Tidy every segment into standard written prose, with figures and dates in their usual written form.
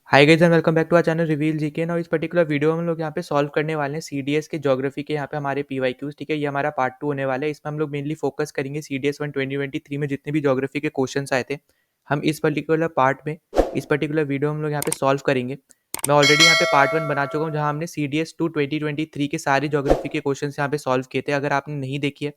Hi guys and welcome back to our channel reveal GK. Now इस particular video में हम लोग यहाँ पे सॉल्व करने वाले हैं सीडीएस के ज्योग्राफी के यहाँ पे हमारे पीवाईक्यूज। ठीक है, ये हमारा पार्ट 2 होने वाला है। इसमें हम लोग मेनली फोकस करेंगे सीडीएस 1 2023 में जितने भी ज्योग्राफी के क्वेश्चंस आए थे, हम इस पर्टिकुलर पार्ट में इस पर्टिकुलर वीडियो हम लोग यहाँ पे सॉल्व करेंगे। मैं ऑलरेडी यहाँ पे पार्ट 1 बना चुका हूँ जहाँ हमने सीडीएस 2 2023 के सारे ज्योग्राफी के क्वेश्चन यहाँ पे सॉल्व किए थे। अगर आपने नहीं देखी है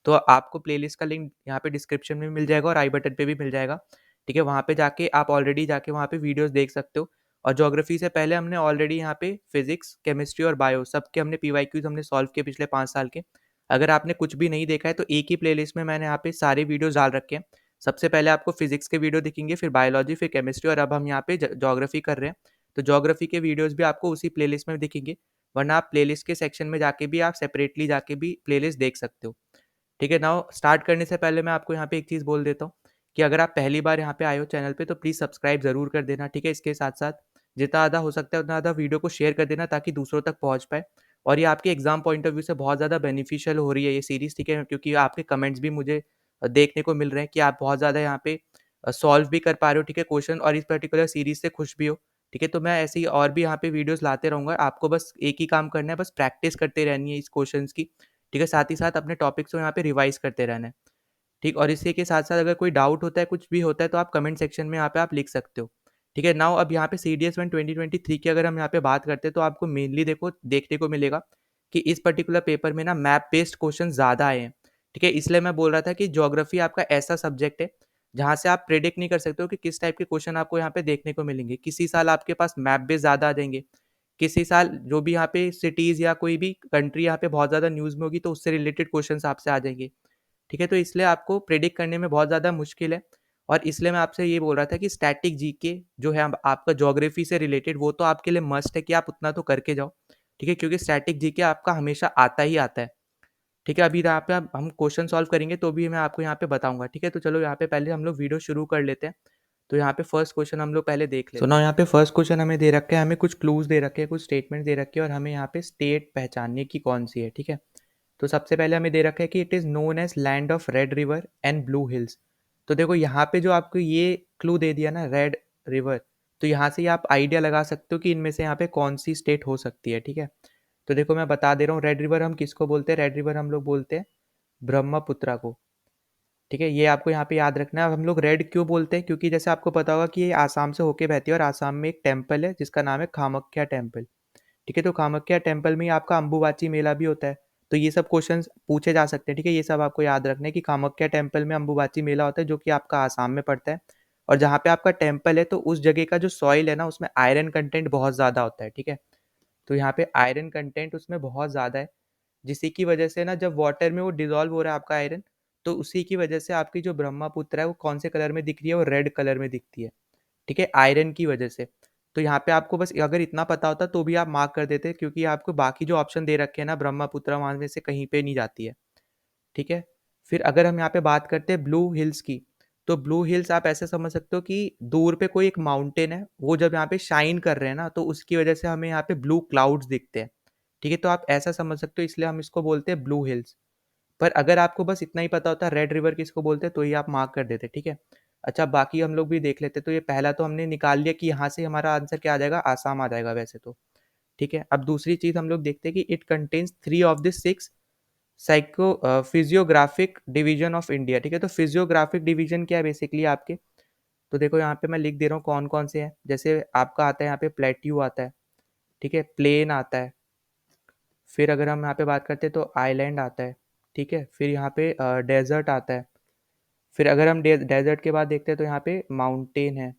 तो आपको प्लेलिस्ट का लिंक यहाँ पे डिस्क्रिप्शन में मिल जाएगा और आई बटन पे भी मिल जाएगा। ठीक है, वहाँ पे जाके आप ऑलरेडी जाके वहाँ पे वीडियोस देख सकते हो। और ज्योग्राफी से पहले हमने ऑलरेडी यहाँ पे फिजिक्स, केमिस्ट्री और बायो सबके हमने पीवाईक्यूज हमने सॉल्व किए पिछले 5 साल के। अगर आपने कुछ भी नहीं देखा है तो एक ही प्लेलिस्ट में मैंने यहाँ पे सारे वीडियोस डाल रखे हैं। सबसे पहले आपको फिजिक्स के वीडियो दिखेंगे, फिर बायोलॉजी, फिर केमिस्ट्री और अब हम यहाँ पे ज्योग्राफी कर रहे हैं। तो ज्योग्राफी के वीडियोस भी आपको उसी प्लेलिस्ट में दिखेंगे, वरना आप प्लेलिस्ट के सेक्शन में जाके भी आप सेपरेटली जाके भी प्लेलिस्ट देख सकते हो। ठीक है, नाउ स्टार्ट करने से पहले मैं आपको यहाँ पे एक चीज़ बोल देता हूँ कि अगर आप पहली बार यहाँ पे आए हो चैनल पे तो प्लीज़ सब्सक्राइब ज़रूर कर देना। ठीक है, इसके साथ साथ जितना ज़्यादा हो सकता है उतना ज़्यादा वीडियो को शेयर कर देना ताकि दूसरों तक पहुँच पाए। और ये आपके एग्जाम पॉइंट ऑफ व्यू से बहुत ज़्यादा बेनिफिशियल हो रही है ये सीरीज़। ठीक है, क्योंकि आपके कमेंट्स भी मुझे देखने को मिल रहे हैं कि आप बहुत ज़्यादा यहाँ पे सॉल्व भी कर पा रहे हो। ठीक है, क्वेश्चन और इस पर्टिकुलर सीरीज से खुश भी हो। ठीक है, तो मैं ऐसे ही और भी यहाँ पे वीडियोस लाते रहूँगा। आपको बस एक ही काम करना है, बस प्रैक्टिस करते रहनी है इस क्वेश्चंस की। ठीक है, साथ ही साथ अपने टॉपिक्स को यहाँ पे रिवाइज करते रहना है। ठीक, और इसी के साथ साथ अगर कोई डाउट होता है, कुछ भी होता है तो आप कमेंट सेक्शन में यहाँ पे आप लिख सकते हो। ठीक है, नाउ अब यहाँ पे सीडीएस 1 2023 की अगर हम यहाँ पे बात करते हैं तो आपको मेनली देखो देखने को मिलेगा कि इस पर्टिकुलर पेपर में ना मैप बेस्ड क्वेश्चन ज़्यादा आए हैं। ठीक है, इसलिए मैं बोल रहा था कि ज्योग्राफी आपका ऐसा सब्जेक्ट है जहाँ से आप प्रेडिक्ट नहीं कर सकते हो कि किस टाइप के क्वेश्चन आपको यहाँ पे देखने को मिलेंगे। किसी साल आपके पास मैप बेस्ड ज़्यादा आ जाएंगे, किसी साल जो भी यहाँ पे सिटीज़ या कोई भी कंट्री यहाँ पे बहुत ज़्यादा न्यूज़ में होगी तो उससे रिलेटेड क्वेश्चन आपसे आ जाएंगे। ठीक है, तो इसलिए आपको प्रेडिक्ट करने में बहुत ज़्यादा मुश्किल है। और इसलिए मैं आपसे ये बोल रहा था कि स्टैटिक जीके जो है आपका ज्योग्राफी से रिलेटेड वो तो आपके लिए मस्ट है कि आप उतना तो करके जाओ। ठीक है, क्योंकि स्टैटिक जीके आपका हमेशा आता ही आता है। ठीक है, अभी यहाँ पे हम क्वेश्चन सॉल्व करेंगे तो भी मैं आपको यहाँ पे बताऊंगा। ठीक है, तो चलो यहाँ पे पहले हम लोग वीडियो शुरू कर लेते हैं। तो यहाँ पे फर्स्ट क्वेश्चन हम लोग पहले देख लेते हैं। यहाँ पे फर्स्ट क्वेश्चन हमें दे रखे हैं, हमें कुछ क्लूज दे रखे हैं, कुछ स्टेटमेंट दे रखे हैं और हमें यहाँ पे स्टेट पहचानने की कौन सी है। ठीक है, तो सबसे पहले हमें दे रखा है कि it is known as land of red river and blue hills. तो देखो यहाँ पे जो आपको ये क्लू दे दिया ना, रेड रिवर, तो यहाँ से आप आइडिया लगा सकते हो कि इनमें से यहाँ पे कौन सी स्टेट हो सकती है। ठीक है, तो देखो मैं बता दे रहा हूँ, रेड रिवर हम किसको बोलते हैं? रेड रिवर हम लोग बोलते हैं ब्रह्मपुत्रा को। ठीक है, ये आपको यहाँ पे याद रखना है। अब हम लोग रेड क्यों बोलते हैं? क्योंकि जैसे आपको पता होगा कि ये आसाम से होके बहती है और आसाम में एक टेम्पल है जिसका नाम है कामाख्या टेम्पल। ठीक है, तो कामाख्या टेम्पल में ही आपका अम्बुबाची मेला भी होता है। तो ये सब क्वेश्चंस पूछे जा सकते हैं। ठीक है, ये सब आपको याद रखना है कि कामाख्या टेम्पल में अम्बुबाची मेला होता है जो कि आपका आसाम में पड़ता है। और जहाँ पे आपका टेम्पल है तो उस जगह का जो सॉइल है ना उसमें आयरन कंटेंट बहुत ज़्यादा होता है। ठीक है, तो यहाँ पे आयरन कंटेंट उसमें बहुत ज़्यादा है, जिसी की वजह से ना जब वाटर में वो डिजॉल्व हो रहा है आपका आयरन, तो उसी की वजह से आपकी जो ब्रह्मपुत्र है वो कौन से कलर में दिख रही है? वो रेड कलर में दिखती है। ठीक है, आयरन की वजह से। तो यहाँ पे आपको बस अगर इतना पता होता तो भी आप मार्क कर देते, क्योंकि आपको बाकी जो ऑप्शन दे रखे हैं ना ब्रह्मपुत्र वहाँ में से कहीं पे नहीं जाती है। ठीक है, फिर अगर हम यहाँ पे बात करते हैं ब्लू हिल्स की, तो ब्लू हिल्स आप ऐसे समझ सकते हो कि दूर पे कोई एक माउंटेन है, वो जब यहाँ पे शाइन कर रहे हैं ना तो उसकी वजह से हमें यहाँ पे ब्लू क्लाउड्स दिखते हैं। ठीक है, तो आप ऐसा समझ सकते हो, इसलिए हम इसको बोलते हैं ब्लू हिल्स। पर अगर आपको बस इतना ही पता होता रेड रिवर किसको बोलते हैं तो ये आप मार्क कर देते। ठीक है, अच्छा बाकी हम लोग भी देख लेते। तो ये पहला तो हमने निकाल लिया कि यहाँ से हमारा आंसर क्या आ जाएगा? आसाम आ जाएगा वैसे तो। ठीक है, अब दूसरी चीज हम लोग देखते हैं कि it contains 3 of the 6 psycho physiographic division of India. ठीक है, तो फिजियोग्राफिक डिवीजन क्या है बेसिकली आपके? तो देखो यहाँ पे मैं लिख दे रहा हूँ कौन कौन से हैं। जैसे आपका आता है यहाँ पे प्लेट्यू आता है, ठीक है, प्लेन आता है, फिर अगर हम यहाँ पे बात करते हैं तो आइलैंड आता है। ठीक है, फिर यहाँ पे डेजर्ट आता है, फिर अगर हम डेजर्ट के बाद देखते हैं तो यहाँ पे माउंटेन है।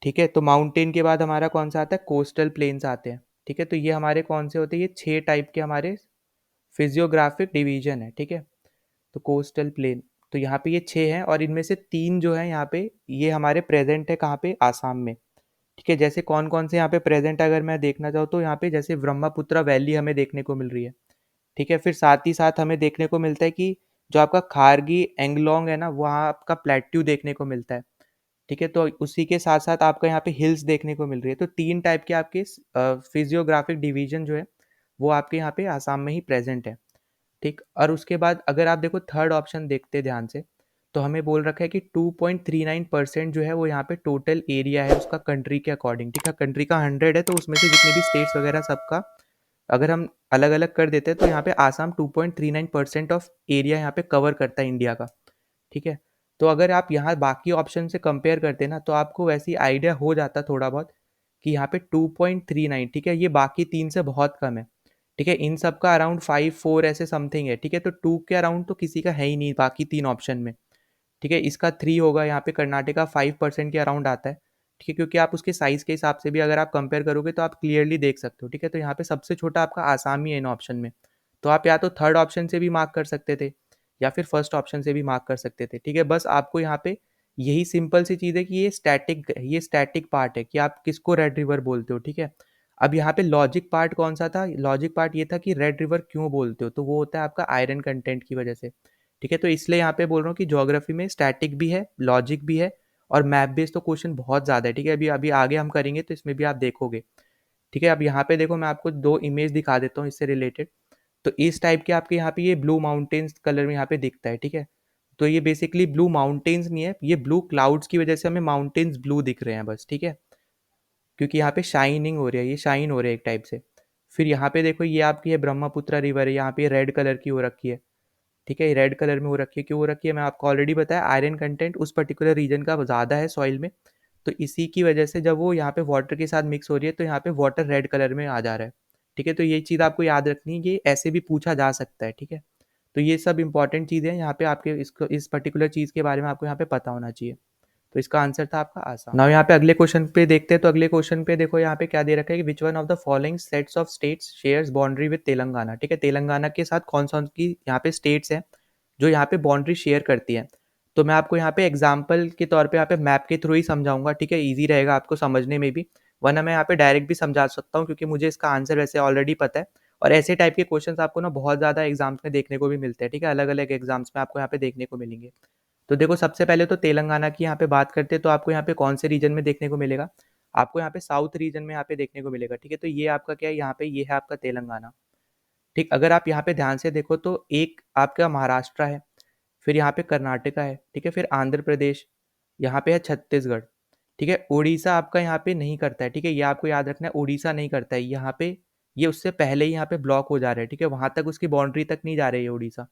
ठीक है, तो माउंटेन के बाद हमारा कौन सा आता है? कोस्टल प्लेन्स आते हैं। ठीक है, तो ये हमारे कौन से होते हैं? ये 6 टाइप के हमारे फिजियोग्राफिक डिवीजन है। ठीक है, तो कोस्टल प्लेन, तो यहाँ पे ये 6 हैं और इनमें से 3 जो है यहाँ पे ये हमारे प्रेजेंट है कहाँ पे? आसाम में। ठीक है, जैसे कौन कौन से यहाँ पे प्रेजेंट अगर मैं देखना चाहूँ तो यहाँ पे जैसे ब्रह्मपुत्र वैली हमें देखने को मिल रही है। ठीक है, फिर साथ ही साथ हमें देखने को मिलता है कि जो आपका खारगी एंगलोंग है ना वहाँ आपका प्लेट्यू देखने को मिलता है। ठीक है, तो उसी के साथ साथ आपका यहाँ पे हिल्स देखने को मिल रही है। तो 3 टाइप के आपके फिजियोग्राफिक डिवीजन जो है वो आपके यहाँ पे आसाम में ही प्रेजेंट है। ठीक, और उसके बाद अगर आप देखो थर्ड ऑप्शन देखते ध्यान से, तो हमें बोल रखा है कि 2.39% जो है वो यहाँ पे टोटल एरिया है उसका कंट्री के अकॉर्डिंग, ठीक है। कंट्री का 100 है तो उसमें से जितने भी स्टेट्स वगैरह सबका अगर हम अलग अलग कर देते हैं तो यहाँ पे आसाम 2.39% ऑफ एरिया यहाँ पे कवर करता है इंडिया का, ठीक है। तो अगर आप यहाँ बाकी ऑप्शन से कंपेयर करते ना तो आपको वैसी आइडिया हो जाता थोड़ा बहुत कि यहाँ पे 2.39, ठीक है, ये बाकी तीन से बहुत कम है, ठीक है। इन सब का अराउंड 5-4 ऐसे समथिंग है, ठीक है। तो 2 के अराउंड तो किसी का है ही नहीं बाकी तीन ऑप्शन में, ठीक है। इसका 3 होगा, यहाँ पे कर्नाटका 5% के अराउंड आता है, ठीक है, क्योंकि आप उसके साइज के हिसाब से भी अगर आप कंपेयर करोगे तो आप क्लियरली देख सकते हो, ठीक है। तो यहाँ पे सबसे छोटा आपका आसाम ही है इन ऑप्शन में। तो आप या तो थर्ड ऑप्शन से भी मार्क कर सकते थे या फिर फर्स्ट ऑप्शन से भी मार्क कर सकते थे, ठीक है। बस आपको यहाँ पे यही सिंपल सी चीज़ है कि ये स्टैटिक पार्ट है कि आप किसको रेड रिवर बोलते हो, ठीक है। अब यहाँ पे लॉजिक पार्ट कौन सा था? लॉजिक पार्ट ये था कि रेड रिवर क्यों बोलते हो, तो वो होता है आपका आयरन कंटेंट की वजह से, ठीक है। तो इसलिए यहाँ पे बोल रहा हूँ कि ज्योग्राफी में स्टैटिक भी है, लॉजिक भी है और मैप बेस्ड तो क्वेश्चन बहुत ज़्यादा है, ठीक है। अभी अभी आगे हम करेंगे तो इसमें भी आप देखोगे, ठीक है। अब यहाँ पे देखो मैं आपको दो इमेज दिखा देता हूँ इससे रिलेटेड। तो इस टाइप के आपके यहाँ पे ये ब्लू माउंटेन्स कलर में यहाँ पे दिखता है, ठीक है। तो ये बेसिकली ब्लू माउंटेन्स नहीं है, ये ब्लू क्लाउड्स की वजह से हमें माउंटेन्स ब्लू दिख रहे हैं बस, ठीक है। क्योंकि यहाँ पे शाइनिंग हो रही है, ये शाइन हो रही है एक टाइप से। फिर यहाँ पे देखो ये आपकी है ब्रह्मपुत्र रिवर है, यहाँ पे रेड कलर की हो रखी है, ठीक है। ये रेड कलर में हो रखी है, क्यों हो रखी है मैं आपको ऑलरेडी बताया, आयरन कंटेंट उस पर्टिकुलर रीजन का ज़्यादा है सॉइल में। तो इसी की वजह से जब वो यहाँ पे वाटर के साथ मिक्स हो रही है तो यहाँ पे वाटर रेड कलर में आ जा रहा है, ठीक है। तो ये चीज़ आपको याद रखनी है, ये ऐसे भी पूछा जा सकता है, ठीक है। तो ये सब इंपॉर्टेंट चीज़ें हैं यहाँ पे, आपके इसको इस पर्टिकुलर चीज़ के बारे में आपको यहाँ पे पता होना चाहिए। तो इसका आंसर था आपका आसाम। नाउ यहाँ पे अगले क्वेश्चन पे देखते हैं। तो अगले क्वेश्चन पे देखो यहाँ पे क्या दे रखा है कि which one of the following sets of states shares boundary with Telangana, ठीक है। तेलंगाना के साथ कौन सा की यहाँ पे स्टेट्स हैं जो यहाँ पे बाउंड्री शेयर करती है। तो मैं आपको यहाँ पे एग्जाम्पल के तौर पे यहाँ पे मैप के थ्रू ही समझाऊंगा, ठीक है। ईजी रहेगा आपको समझने में भी, वरना मैं यहाँ पे डायरेक्ट भी समझा सकता हूँ क्योंकि मुझे इसका आंसर वैसे ऑलरेडी पता है। और ऐसे टाइप के क्वेश्चंस आपको ना बहुत ज़्यादा एग्जाम्स में देखने को भी मिलते हैं, ठीक है। अलग अलग एग्जाम्स में आपको यहाँ पे देखने को मिलेंगे। तो देखो सबसे पहले तो तेलंगाना की यहाँ पे बात करते हैं तो आपको यहाँ पे कौन से रीजन में देखने को मिलेगा? आपको यहाँ पे साउथ रीजन में यहाँ पे देखने को मिलेगा, ठीक है। तो ये आपका क्या है, यहाँ पे ये है आपका तेलंगाना, ठीक। अगर आप यहाँ पे ध्यान से देखो तो एक आपका महाराष्ट्र है, फिर यहाँ पे कर्नाटका है, ठीक है, फिर आंध्र प्रदेश, यहाँ पे है छत्तीसगढ़, ठीक है। उड़ीसा आपका यहाँ पे नहीं करता है, ठीक है। ये आपको याद रखना है, उड़ीसा नहीं करता है यहाँ पे, ये उससे पहले ही यहाँ पे ब्लॉक हो जा रहा है, ठीक है। वहां तक उसकी बाउंड्री तक नहीं जा रही है उड़ीसा,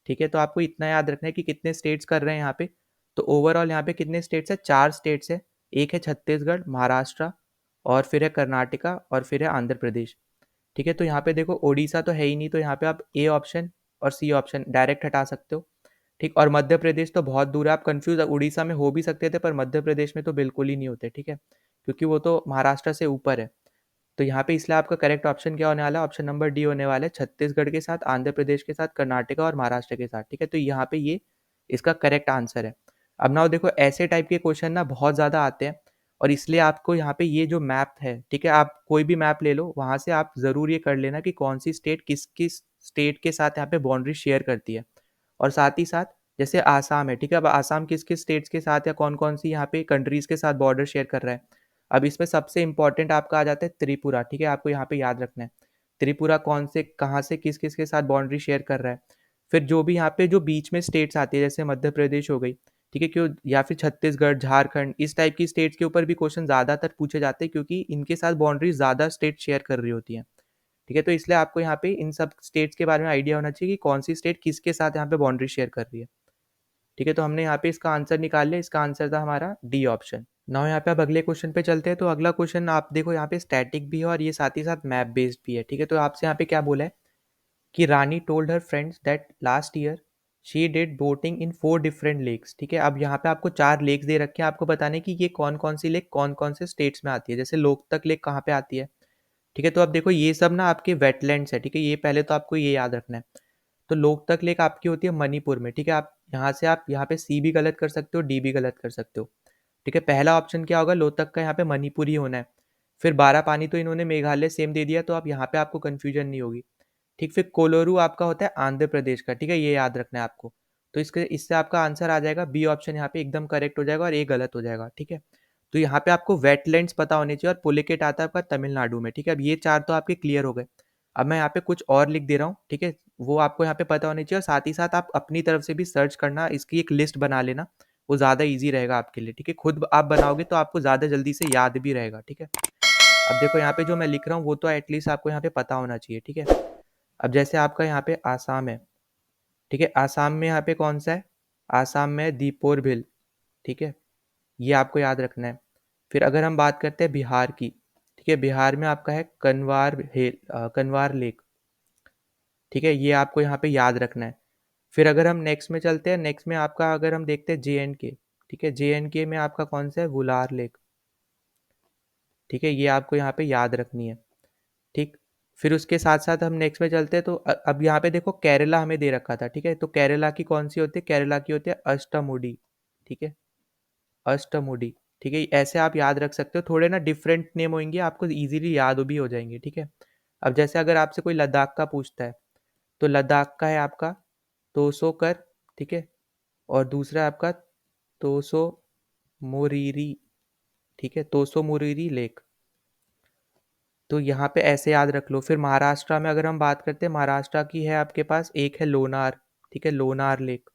ठीक है। तो आपको इतना याद रखना है कि कितने स्टेट्स कर रहे हैं यहाँ पे। तो ओवरऑल यहाँ पे कितने स्टेट्स है? 4 स्टेट्स है। एक है छत्तीसगढ़, महाराष्ट्र और फिर है कर्नाटका और फिर है आंध्र प्रदेश, ठीक है। तो यहाँ पे देखो ओडिशा तो है ही नहीं, तो यहाँ पे आप ए ऑप्शन और सी ऑप्शन डायरेक्ट हटा सकते हो, ठीक। और मध्य प्रदेश तो बहुत दूर है, आप कंफ्यूज, उड़ीसा में हो भी सकते थे पर मध्य प्रदेश में तो बिल्कुल ही नहीं होते, ठीक है, क्योंकि वो तो महाराष्ट्र से ऊपर है। तो यहाँ पे इसलिए आपका करेक्ट ऑप्शन क्या होने वाला है? ऑप्शन नंबर डी होने वाला है, छत्तीसगढ़ के साथ, आंध्र प्रदेश के साथ, कर्नाटका और महाराष्ट्र के साथ, ठीक है। तो यहाँ पे ये इसका करेक्ट आंसर है। अब नाउ देखो ऐसे टाइप के क्वेश्चन ना बहुत ज़्यादा आते हैं और इसलिए आपको यहाँ पे ये जो मैप है, ठीक है, आप कोई भी मैप ले लो, वहाँ से आप ज़रूर ये कर लेना कि कौन सी स्टेट किस किस स्टेट के साथ यहाँ पे बाउंड्री शेयर करती है। और साथ ही साथ जैसे आसाम है, ठीक है, अब आसाम किस किस स्टेट्स के साथ या कौन कौन सी यहाँ पे कंट्रीज़ के साथ बॉर्डर शेयर कर रहा है। अब इसमें सबसे इंपॉर्टेंट आपका आ जाता है त्रिपुरा, ठीक है, आपको यहाँ पे याद रखना है त्रिपुरा कौन से कहाँ से किस किस के साथ बाउंड्री शेयर कर रहा है। फिर जो भी यहाँ पे जो बीच में स्टेट्स आती है जैसे मध्य प्रदेश हो गई, ठीक है, क्यों, या फिर छत्तीसगढ़, झारखंड, इस टाइप की स्टेट्स के ऊपर भी क्वेश्चन ज़्यादातर पूछे जाते हैं क्योंकि इनके साथ बाउंड्री ज़्यादा स्टेट शेयर कर रही होती हैं, ठीक है। तो इसलिए आपको यहाँ पे इन सब स्टेट्स के बारे में आइडिया होना चाहिए कि कौन सी स्टेट किसके साथ यहाँ पे बाउंड्री शेयर कर रही है, ठीक है। तो हमने यहाँ पे इसका आंसर निकाल लिया, इसका आंसर था हमारा डी ऑप्शन। नाउ यहाँ पे अब अगले क्वेश्चन पे चलते हैं। तो अगला क्वेश्चन आप देखो यहाँ पे स्टैटिक भी है और ये साथ ही साथ मैप बेस्ड भी है, ठीक है। तो आपसे यहाँ पे क्या बोला है कि Rani told her friends that last year she did boating in 4 different lakes, ठीक है। अब यहाँ पे आपको 4 लेक्स दे रखे हैं, आपको बताने की ये कौन कौन सी लेक कौन कौन से स्टेट्स में आती है। जैसे लोकतक लेक कहाँ पे आती है, ठीक है। तो अब देखो ये सब ना आपके वेटलैंड्स है, ठीक है, ये पहले तो आपको ये याद रखना है। तो लोकतक लेक आपकी होती है मणिपुर में, ठीक है। आप यहाँ पे सी भी गलत कर सकते हो, डी भी गलत कर सकते हो, ठीक है। पहला ऑप्शन क्या होगा? लोकतक का यहाँ पे मणिपुर ही होना है। फिर बारह पानी तो इन्होंने मेघालय सेम दे दिया, तो अब यहाँ पे आपको कंफ्यूजन नहीं होगी, ठीक। फिर कोलोरू आपका होता है आंध्र प्रदेश का, ठीक है, ये याद रखना है आपको। तो इससे आपका आंसर आ जाएगा बी ऑप्शन, यहाँ पे एकदम करेक्ट हो जाएगा और ए गलत हो जाएगा, ठीक है। तो यहाँ पे आपको वेटलैंड्स पता होने चाहिए और पुलिकेट आता है आपका तमिलनाडु में, ठीक है। अब ये चार तो आपके क्लियर हो गए। अब मैं यहाँ पे कुछ और लिख दे रहा हूँ, ठीक है, वो आपको यहाँ पे पता होनी चाहिए और साथ ही साथ आप अपनी तरफ से भी सर्च करना, इसकी एक लिस्ट बना लेना, वो ज़्यादा ईज़ी रहेगा आपके लिए, ठीक है? खुद आप बनाओगे तो आपको ज़्यादा जल्दी से याद भी रहेगा, ठीक है? अब देखो यहाँ पे जो मैं लिख रहा हूँ वो तो एटलीस्ट आपको यहाँ पे पता होना चाहिए, ठीक है? अब जैसे आपका यहाँ पे आसाम है, ठीक है? आसाम में यहाँ पे कौन-सा है? आसाम में दीपोर बिल, ठीक है? ये आपको याद रखना है। फिर अगर हम बात करते हैं बिहार की, ठीक है? बिहार में आपका है कनवार लेक, ठीक है? ये आपको यहाँ पे याद रखना है। फिर अगर हम नेक्स्ट में चलते हैं, नेक्स्ट में आपका अगर हम देखते हैं जे-एंड-के, ठीक है? जे-एंड-के में आपका कौन-सा है? वुलार लेक, ठीक है? ये आपको यहाँ पे याद रखनी है, ठीक? फिर उसके साथ-साथ हम नेक्स्ट में चलते हैं तो अब यहाँ पे देखो केरला हमें दे रखा था, ठीक है? तो केरला की कौन-सी होती है? केरला की होती है अष्टमुडी, ठीक है? अष्टमुडी, ठीक है? ऐसे आप याद रख सकते हो, थोड़े ना डिफरेंट नेम होंगे, आपको ईज़िली याद भी हो जाएँगे, ठीक है? अब जैसे अगर आपसे कोई लद्दाख का पूछता है, तो लद्दाख का है आपका तोसो-कर, ठीक है? और दूसरा है आपका तोसो मोरिरी, ठीक है? तोसो मोरिरी लेक, तो यहाँ पे ऐसे याद रख लो। फिर महाराष्ट्र में अगर हम बात करते हैं, महाराष्ट्र की है आपके पास, एक है लोनार, ठीक है? लोनार लेक,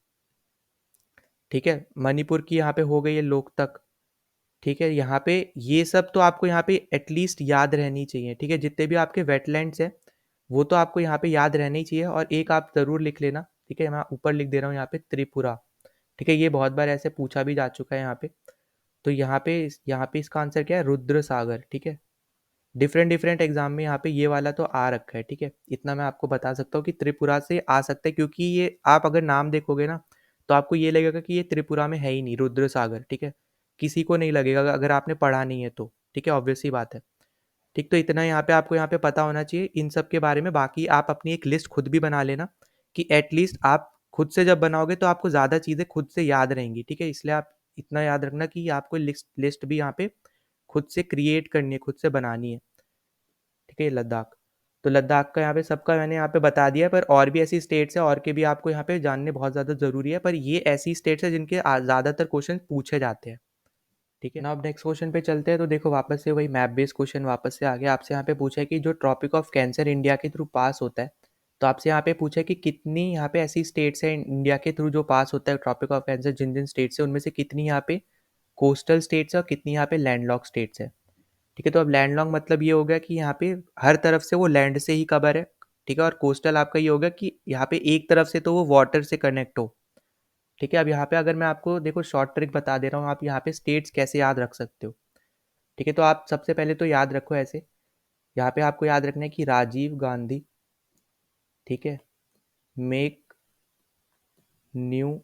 ठीक है? मणिपुर की यहाँ पे हो गई है लोकतक, ठीक है? यहाँ पे ये सब तो आपको यहाँ पे एटलीस्ट याद रहनी चाहिए, ठीक है? जितने भी आपके वेटलैंड्स हैं, वो तो आपको यहाँ पे याद रहने ही चाहिए और एक आप ज़रूर लिख लेना, ठीक है? मैं ऊपर लिख दे रहा हूँ यहाँ पे त्रिपुरा, ठीक है? ये बहुत बार ऐसे पूछा भी जा चुका है यहाँ पे। तो यहाँ पे इसका आंसर क्या है? रुद्र सागर, ठीक है? डिफरेंट डिफरेंट एग्जाम में यहाँ पे ये वाला तो आ रखा है, ठीक है? इतना मैं आपको बता सकता हूँ कि त्रिपुरा से आ सकता है, क्योंकि ये आप अगर नाम देखोगे ना, तो आपको ये लगेगा कि ये त्रिपुरा में है ही नहीं, रुद्र सागर, ठीक है? किसी को नहीं लगेगा अगर आपने पढ़ा नहीं है तो, ठीक है? ऑब्वियस सी बात है। ठीक, तो इतना यहाँ पे आपको यहाँ पे पता होना चाहिए इन सब के बारे में। बाकी आप अपनी एक लिस्ट खुद भी बना लेना कि एटलीस्ट आप खुद से जब बनाओगे तो आपको ज़्यादा चीज़ें खुद से याद रहेंगी, ठीक है? इसलिए आप इतना याद रखना कि आपको लिस्ट लिस्ट भी यहाँ पे खुद से क्रिएट करनी है, खुद से बनानी है, ठीक है? लद्दाख, तो लद्दाख का यहाँ पे सबका मैंने यहाँ पे बता दिया है, पर और भी ऐसी स्टेट्स हैं और के भी आपको यहाँ पे जानने बहुत ज़्यादा ज़रूरी है, पर ये ऐसी स्टेट्स हैं जिनके ज़्यादातर क्वेश्चन पूछे जाते हैं, ठीक है ना? अब नेक्स्ट क्वेश्चन पे चलते हैं। तो देखो वापस से वही मैप बेस्ड क्वेश्चन वापस से आ गया। आपसे यहाँ पे पूछा है कि जो ट्रॉपिक ऑफ कैंसर इंडिया के थ्रू पास होता है, तो आपसे यहाँ पे पूछा है कि कितनी यहाँ पे ऐसी स्टेट्स हैं इंडिया के थ्रू जो पास होता है ट्रॉपिक ऑफ कैंसर, जिन जिन स्टेट्स है उनमें से कितनी यहाँ पे कोस्टल स्टेट्स है और कितनी यहाँ पे लैंडलॉक स्टेट्स है, ठीक है? तो अब लैंडलॉक मतलब ये हो गया कि यहाँ पे हर तरफ से वो लैंड से ही कवर है, ठीक है? और कोस्टल आपका ये होगा कि यहाँ पे एक तरफ से तो वो वाटर से कनेक्ट हो, ठीक है? अब यहाँ पे अगर मैं आपको देखो शॉर्ट ट्रिक बता दे रहा हूँ, आप यहाँ पे स्टेट्स कैसे याद रख सकते हो, ठीक है? तो आप सबसे पहले तो याद रखो ऐसे, यहाँ पे आपको याद रखना है कि राजीव गांधी, ठीक है, मेक न्यू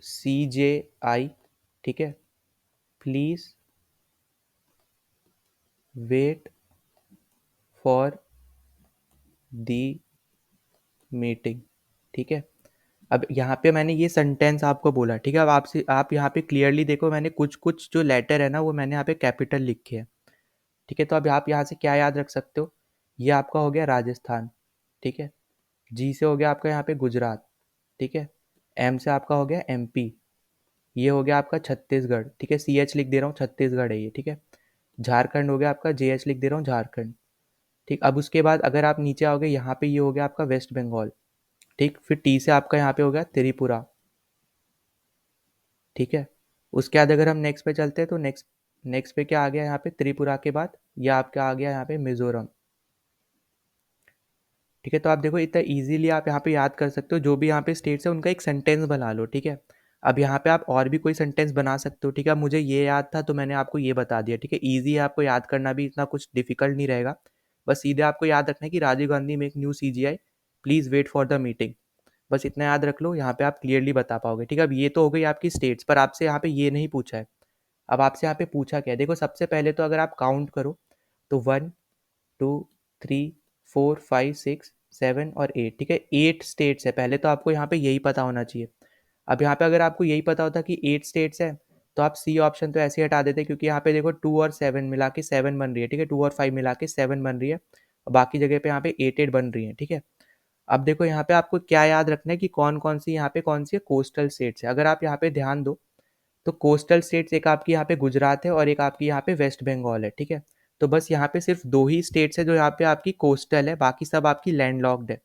CJI, ठीक है, please wait for the meeting, ठीक है? अब यहाँ पे मैंने ये सेंटेंस आपको बोला, ठीक है? अब आपसे आप यहाँ पे क्लियरली देखो, मैंने कुछ कुछ जो लेटर है ना वो मैंने यहाँ पे कैपिटल लिखे हैं, ठीक है? तो अब आप यहाँ से क्या याद रख सकते हो, ये आपका हो गया राजस्थान, ठीक है? जी से हो गया आपका यहाँ पे गुजरात, ठीक है? एम से आपका हो गया MP, ये हो गया आपका छत्तीसगढ़, ठीक है? CH लिख दे रहा हूँ, छत्तीसगढ़ है ये, ठीक है? झारखंड हो गया आपका, JH लिख दे रहा हूँ, झारखंड, ठीक? अब उसके बाद अगर आप नीचे आओगे यहाँ पे ये हो गया आपका वेस्ट बंगाल, ठीक? फिर T से आपका यहाँ पे हो गया त्रिपुरा, ठीक है? उसके बाद अगर हम नेक्स्ट पे चलते हैं तो नेक्स्ट नेक्स्ट पे क्या आ गया यहाँ पे त्रिपुरा के बाद, ये आपका आ गया यहाँ पे मिजोरम, ठीक है? तो आप देखो इतना इजीली आप यहाँ पे याद कर सकते हो, जो भी यहाँ पे स्टेट्स है उनका एक सेंटेंस बना लो, ठीक है? अब यहाँ पे आप और भी कोई सेंटेंस बना सकते हो, ठीक है? अब मुझे ये याद था तो मैंने आपको ये बता दिया, ठीक है? ईजी है, आपको याद करना भी इतना कुछ डिफिकल्ट नहीं रहेगा, बस सीधे आपको याद रखना है कि Rajiv Gandhi make new CGI, please wait for the meeting, बस इतना याद रख लो, यहाँ पे आप क्लियरली बता पाओगे, ठीक है? अब ये तो हो गई आपकी स्टेट्स, पर आपसे यहाँ पे ये नहीं पूछा है। अब आपसे यहाँ पे पूछा क्या है, देखो सबसे पहले तो अगर आप काउंट करो तो 1 2 3 4 5 6 7 और 8, ठीक है? 8 स्टेट्स है, पहले तो आपको यहाँ पे यही पता होना चाहिए। अब यहाँ पे अगर आपको यही पता होता कि 8 स्टेट्स है, तो आप सी ऑप्शन तो ऐसे ही हटा देते, क्योंकि यहाँ पे देखो 2 और 7 मिला के 7 बन रही है, ठीक है? 2 और 5 मिला के 7 बन रही है, और बाकी जगह पे यहाँ पे 8 बन रही है, ठीक है? अब देखो यहाँ पे आपको क्या याद रखना है कि कौन कौन सी यहाँ पे कौन सी कोस्टल स्टेट्स है। अगर आप यहाँ पे ध्यान दो तो कोस्टल स्टेट्स एक आपकी यहाँ पे गुजरात है और एक आपकी यहाँ पे वेस्ट बंगाल है, ठीक है? तो बस यहाँ पे सिर्फ 2 ही स्टेट्स है जो यहाँ पे आपकी कोस्टल है, बाकी सब आपकी लैंडलॉक्ड है,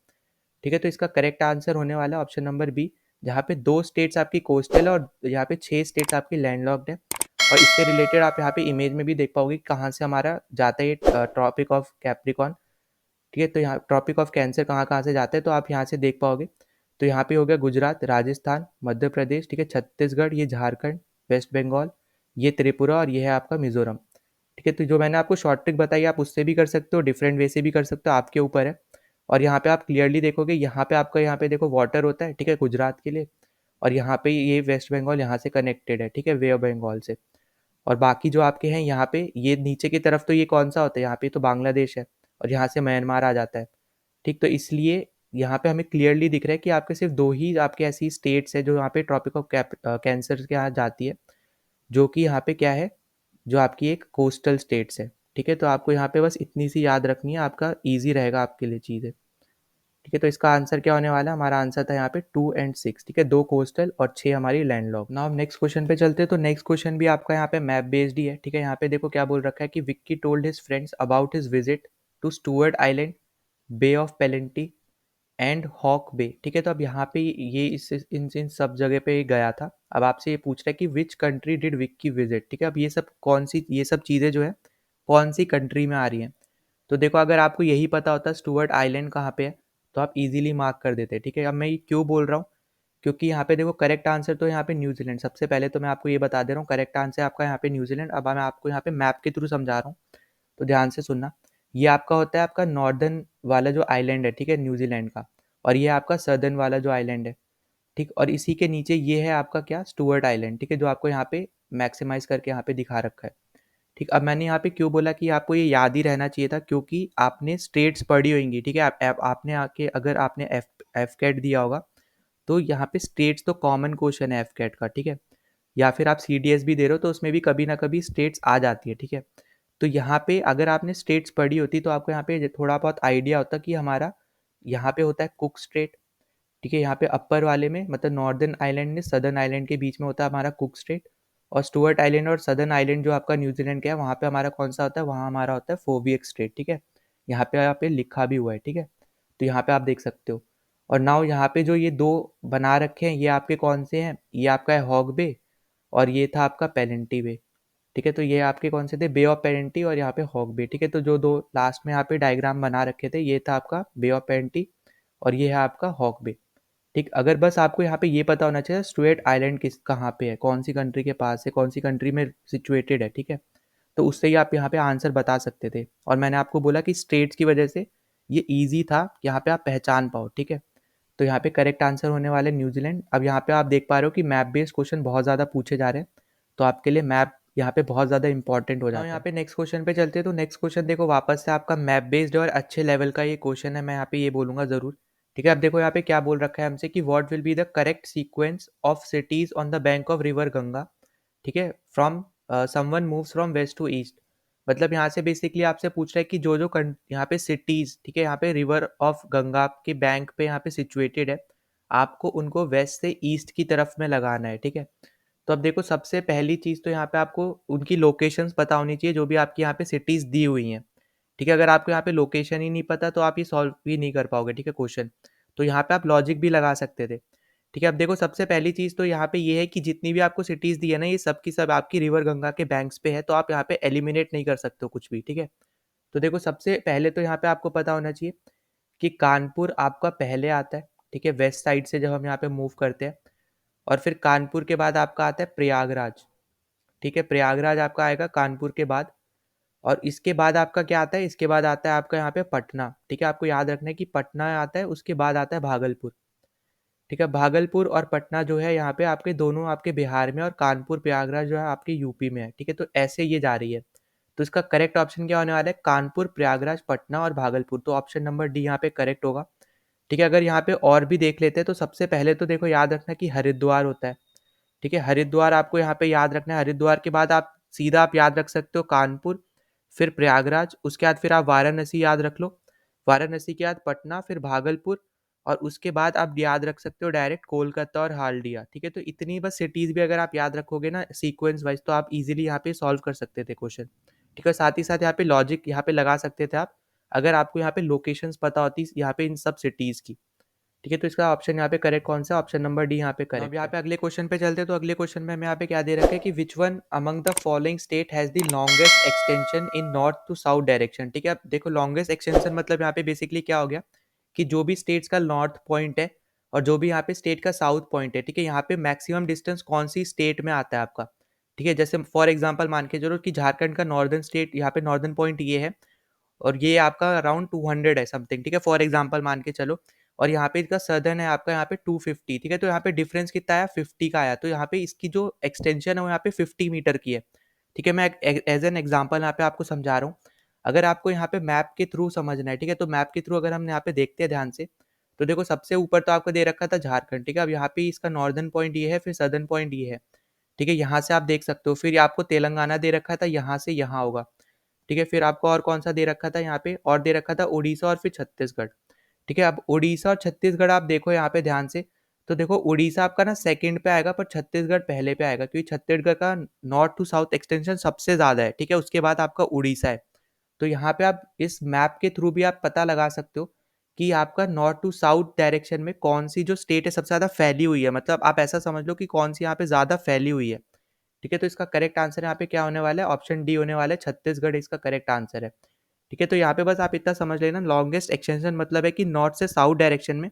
ठीक है, तो इसका करेक्ट आंसर होने वाला है ऑप्शन नंबर बी, जहाँ पे 2 स्टेट्स आपकी कोस्टल है और यहाँ पे 6 स्टेट्स आपकी लैंडलॉक्ड है। और इससे रिलेटेड आप यहाँ पे इमेज में भी देख पाओगे कहाँ से हमारा जाता है ये ट्रॉपिक ऑफ कैप्रिकॉर्न। ठीक है, तो यहाँ ट्रॉपिक ऑफ कैंसर कहाँ-कहाँ से जाता है तो आप यहाँ से देख पाओगे। तो यहाँ पे हो गया गुजरात, राजस्थान, मध्य प्रदेश, ठीक है, छत्तीसगढ़, ये झारखंड, वेस्ट बंगाल, ये त्रिपुरा और ये है आपका मिज़ोरम। ठीक है, तो जो मैंने आपको शॉर्ट ट्रिक बताई आप उससे भी कर सकते हो, डिफरेंट वे से भी कर सकते हो, आपके ऊपर है। और यहाँ पे आप क्लियरली देखोगे, यहाँ पे आपका यहाँ पे देखो वाटर होता है, ठीक है, गुजरात के लिए। और यहाँ पे ये वेस्ट बंगाल यहाँ से कनेक्टेड है, ठीक है, वे ऑफ बंगाल से। और बाकी जो आपके हैं यहाँ पे ये नीचे की तरफ तो ये कौन सा होता है, यहाँ पे तो बांग्लादेश है और यहाँ से म्यांमार आ जाता है। ठीक, तो इसलिए यहाँ पे हमें क्लियरली दिख रहा है कि आपके सिर्फ 2 ही आपके ऐसी स्टेट्स है जो यहाँ पे ट्रॉपिक ऑफ कैंसर के यहाँ जाती है, जो कि यहाँ पे क्या है, जो आपकी एक कोस्टल स्टेट्स है। ठीक है, तो आपको यहाँ पे बस इतनी सी याद रखनी है, आपका ईज़ी रहेगा आपके लिए चीज़ें। ठीक है, तो इसका आंसर क्या होने वाला है, हमारा आंसर था यहाँ पे 2 एंड 6। ठीक है, 2 कोस्टल और 6 हमारी लैंडलॉक। नाउ हम नेक्स्ट क्वेश्चन पे चलते हैं। तो नेक्स्ट क्वेश्चन भी आपका यहाँ पे मैप बेस्ड ही है। ठीक है, यहाँ पे देखो क्या बोल रखा है कि Vicky told his friends about his visit to Stuart Island, Bay of Plenty and Hawke Bay. ठीक है, तो अब यहाँ पे ये इस इन सब जगह पे गया था। अब आपसे ये पूछ रहा है कि which country did Vicky visit. ठीक है, अब ये सब कौन सी, ये सब चीज़ें जो है कौन सी कंट्री में आ रही हैं। तो देखो अगर आपको यही पता होता स्टुअर्ट आइलैंड कहाँ पे है तो आप इजीली मार्क कर देते। ठीक है, अब मैं ये क्यों बोल रहा हूँ, क्योंकि यहाँ पे देखो करेक्ट आंसर तो यहाँ पे न्यूजीलैंड। सबसे पहले तो मैं आपको ये बता दे रहा हूँ करेक्ट आंसर आपका यहाँ पे न्यूजीलैंड। अब मैं आपको यहाँ पे मैप के थ्रू समझा रहा हूँ, तो ध्यान से सुनना। ये आपका होता है आपका नॉर्दर्न वाला जो आइलैंड है, ठीक है, न्यूजीलैंड का। और ये आपका सदर्न वाला जो आइलैंड है, ठीक, और इसी के नीचे ये है आपका क्या, स्टुअर्ट आइलैंड। ठीक है, जो आपको यहाँ पे मैक्सिमाइज करके यहाँ पे दिखा रखा है। ठीक, अब मैंने यहाँ पे क्यों बोला कि आपको ये याद ही रहना चाहिए था, क्योंकि आपने स्टेट्स पढ़ी होंगी। ठीक है, आपने आके अगर आपने एफ एफ कैट दिया होगा तो यहाँ पे स्टेट्स तो कॉमन क्वेश्चन है एफ कैट का। ठीक है, या फिर आप सी डी एस भी दे रहे हो तो उसमें भी कभी ना कभी स्टेट्स आ जाती है। ठीक है, तो यहाँ पे अगर आपने स्टेट्स पढ़ी होती तो आपको यहाँ पे थोड़ा बहुत आइडिया होता कि हमारा यहाँ पे होता है कुक स्ट्रेट। ठीक है, यहाँ पे अपर वाले में मतलब नॉर्दर्न आइलैंड ने सदर्न आइलैंड के बीच में होता है हमारा कुक स्ट्रेट। और स्टुअर्ट आइलैंड और सदर्न आइलैंड जो आपका न्यूजीलैंड का है वहाँ पे हमारा कौन सा होता है, वहाँ हमारा होता है फोबियक स्ट्रेट। ठीक है, यहाँ पे लिखा भी हुआ है। ठीक है, तो यहाँ पे आप देख सकते हो। और नाउ यहाँ पे जो ये दो बना रखे हैं ये आपके कौन से हैं, ये आपका है हॉग बे और ये था आपका पेलेंटी बे। ठीक है, तो ये आपके कौन से थे, बे ऑफ पेलेंटी और यहाँ पे हॉग बे। ठीक है, तो जो दो लास्ट में यहाँ पे डायग्राम बना रखे थे ये था आपका बे ऑफ पेलेंटी और ये है आपका हॉग बे। ठीक, अगर बस आपको यहाँ पे ये पता होना चाहिए स्टुअर्ट आइलैंड किस कहाँ पे है, कौन सी कंट्री के पास है, कौन सी कंट्री में सिचुएटेड है। ठीक है, तो उससे ही आप यहाँ पे आंसर बता सकते थे। और मैंने आपको बोला कि स्टेट्स की वजह से ये ईजी था, यहाँ पे आप पहचान पाओ। ठीक है, तो यहाँ पे करेक्ट आंसर होने वाले न्यूजीलैंड। अब यहाँ पे आप देख पा रहे हो कि मैप बेस्ड क्वेश्चन बहुत ज़्यादा पूछे जा रहे हैं, तो आपके लिए मैप यहाँ पे बहुत ज़्यादा इंपॉर्टेंट हो जाता है। यहाँ पे नेक्स्ट क्वेश्चन पे चलते हैं। तो नेक्स्ट क्वेश्चन देखो वापस से आपका मैप बेस्ड और अच्छे लेवल का ये क्वेश्चन है, मैं यहाँ पे ये बोलूँगा ज़रूर। ठीक है, अब देखो यहाँ पे क्या बोल रखा है हमसे कि what will be the correct sequence of cities on the bank of river Ganga. ठीक है, from someone moves from west to east. मतलब यहाँ से बेसिकली आपसे पूछ रहा है कि जो जो यहाँ पे सिटीज, ठीक है, यहाँ पे रिवर ऑफ गंगा के बैंक पे यहाँ पे सिचुएटेड है, आपको उनको वेस्ट से ईस्ट की तरफ में लगाना है। ठीक है, तो अब देखो सबसे पहली चीज़ तो यहाँ पे आपको उनकी लोकेशंस पता होनी चाहिए जो भी आपकी यहाँ पे सिटीज़ दी हुई हैं। ठीक है, अगर आपको यहाँ पे लोकेशन ही नहीं पता तो आप ये सॉल्व भी नहीं कर पाओगे। ठीक है, क्वेश्चन तो यहाँ पे आप लॉजिक भी लगा सकते थे। ठीक है, अब देखो सबसे पहली चीज़ तो यहाँ पे ये है कि जितनी भी आपको सिटीज़ दी है ना ये सब की सब आपकी रिवर गंगा के बैंक्स पे है, तो आप यहाँ पे एलिमिनेट नहीं कर सकते हो कुछ भी। ठीक है, तो देखो सबसे पहले तो यहाँ पे आपको पता होना चाहिए कि कानपुर आपका पहले आता है। ठीक है, वेस्ट साइड से जब हम यहाँ पे मूव करते हैं, और फिर कानपुर के बाद आपका आता है प्रयागराज। ठीक है, प्रयागराज आपका आएगा कानपुर के बाद। और इसके बाद आपका क्या आता है, इसके बाद आता है आपका यहाँ पे पटना। ठीक है, आपको याद रखना है कि पटना आता है, उसके बाद आता है भागलपुर। ठीक है, भागलपुर और पटना जो है यहाँ पे आपके दोनों आपके बिहार में, और कानपुर प्रयागराज जो है आपके यूपी में है। ठीक है, तो ऐसे ये जा रही है। तो इसका करेक्ट ऑप्शन क्या होने वाला है, कानपुर, प्रयागराज, पटना और भागलपुर। तो ऑप्शन नंबर डी यहाँ पे करेक्ट होगा। ठीक है, अगर यहाँ पे और भी देख लेते हैं तो सबसे पहले तो देखो याद रखना कि हरिद्वार होता है। ठीक है, हरिद्वार आपको यहाँ पे याद रखना है। हरिद्वार के बाद आप सीधा आप याद रख सकते हो कानपुर, फिर प्रयागराज, उसके बाद फिर आप वाराणसी याद रख लो। वाराणसी के बाद पटना, फिर भागलपुर, और उसके बाद आप याद रख सकते हो डायरेक्ट कोलकाता और हाल्डिया। ठीक है, तो इतनी बस सिटीज़ भी अगर आप याद रखोगे ना सीक्वेंस वाइज तो आप इजीली यहाँ पे सॉल्व कर सकते थे क्वेश्चन। ठीक है, साथ ही साथ यहाँ पे लॉजिक यहाँ पे लगा सकते थे आप, अगर आपको यहाँ पे लोकेशंस पता होती यहाँ पे इन सब सिटीज़ की। ठीक है, तो इसका ऑप्शन यहाँ पे करेक्ट कौन सा, ऑप्शन नंबर डी यहाँ पे करेक्ट। अब यहाँ पे अगले क्वेश्चन पे चलते हैं, तो अगले क्वेश्चन में हमें यहाँ पे क्या दे रखा है कि which one among the following state has the longest extension in north to south direction. ठीक है, अब देखो लॉन्गेस्ट एक्सटेंशन मतलब यहाँ पे बेसिकली क्या हो गया कि जो भी स्टेट्स का नॉर्थ पॉइंट है और जो भी यहाँ पे स्टेट का साउथ पॉइंट है, ठीक है, यहाँ पे मैक्सिमम डिस्टेंस कौन सी स्टेट में आता है आपका। ठीक है, जैसे फॉर एग्जाम्पल मान के चलो कि झारखंड का नॉर्दर्न स्टेट यहाँ पे नॉर्दर्न पॉइंट ये है और ये आपका अराउंड 200 है समथिंग। ठीक है, फॉर एग्जांपल मान के चलो, और यहाँ पे इसका सर्दर्न है आपका यहाँ पे 250। ठीक है, तो यहाँ पे डिफरेंस कितना आया, 50 का आया। तो यहाँ पे इसकी जो एक्सटेंशन है वो यहाँ पे 50 मीटर की है। ठीक है, मैं एज एन एग्जांपल यहाँ पे आपको समझा रहा हूँ। अगर आपको यहाँ पे मैप के थ्रू समझना है, ठीक है, तो मैप के थ्रू अगर हम यहाँ पे देखते हैं ध्यान से, तो देखो सबसे ऊपर तो आपको दे रखा था झारखंड। ठीक है, अब यहाँ पे इसका नॉर्दर्न पॉइंट ये है, फिर सदर्न पॉइंट ये है। ठीक है, यहाँ से आप देख सकते हो, फिर आपको तेलंगाना दे रखा था, यहाँ से यहाँ होगा। ठीक है, फिर आपको और कौन सा दे रखा था यहाँ पे, और दे रखा था उड़ीसा और फिर छत्तीसगढ़। ठीक है, अब उड़ीसा और छत्तीसगढ़ आप देखो यहाँ पे ध्यान से, तो देखो उड़ीसा आपका ना सेकंड पे आएगा पर छत्तीसगढ़ पहले पे आएगा, क्योंकि छत्तीसगढ़ का नॉर्थ टू साउथ एक्सटेंशन सबसे ज्यादा है। ठीक है, उसके बाद आपका उड़ीसा है। तो यहाँ पे आप इस मैप के थ्रू भी आप पता लगा सकते हो कि आपका नॉर्थ टू साउथ डायरेक्शन में कौन सी जो स्टेट है सबसे ज्यादा फैली हुई है, मतलब आप ऐसा समझ लो कि कौन सी यहाँ पे ज्यादा फैली हुई है। ठीक है, तो इसका करेक्ट आंसर यहाँ पे क्या होने वाला है, ऑप्शन डी होने वाला है, छत्तीसगढ़ इसका करेक्ट आंसर है। ठीक है, तो यहाँ पे बस आप इतना समझ लेना, लॉन्गेस्ट एक्सटेंशन मतलब है कि नॉर्थ से साउथ डायरेक्शन में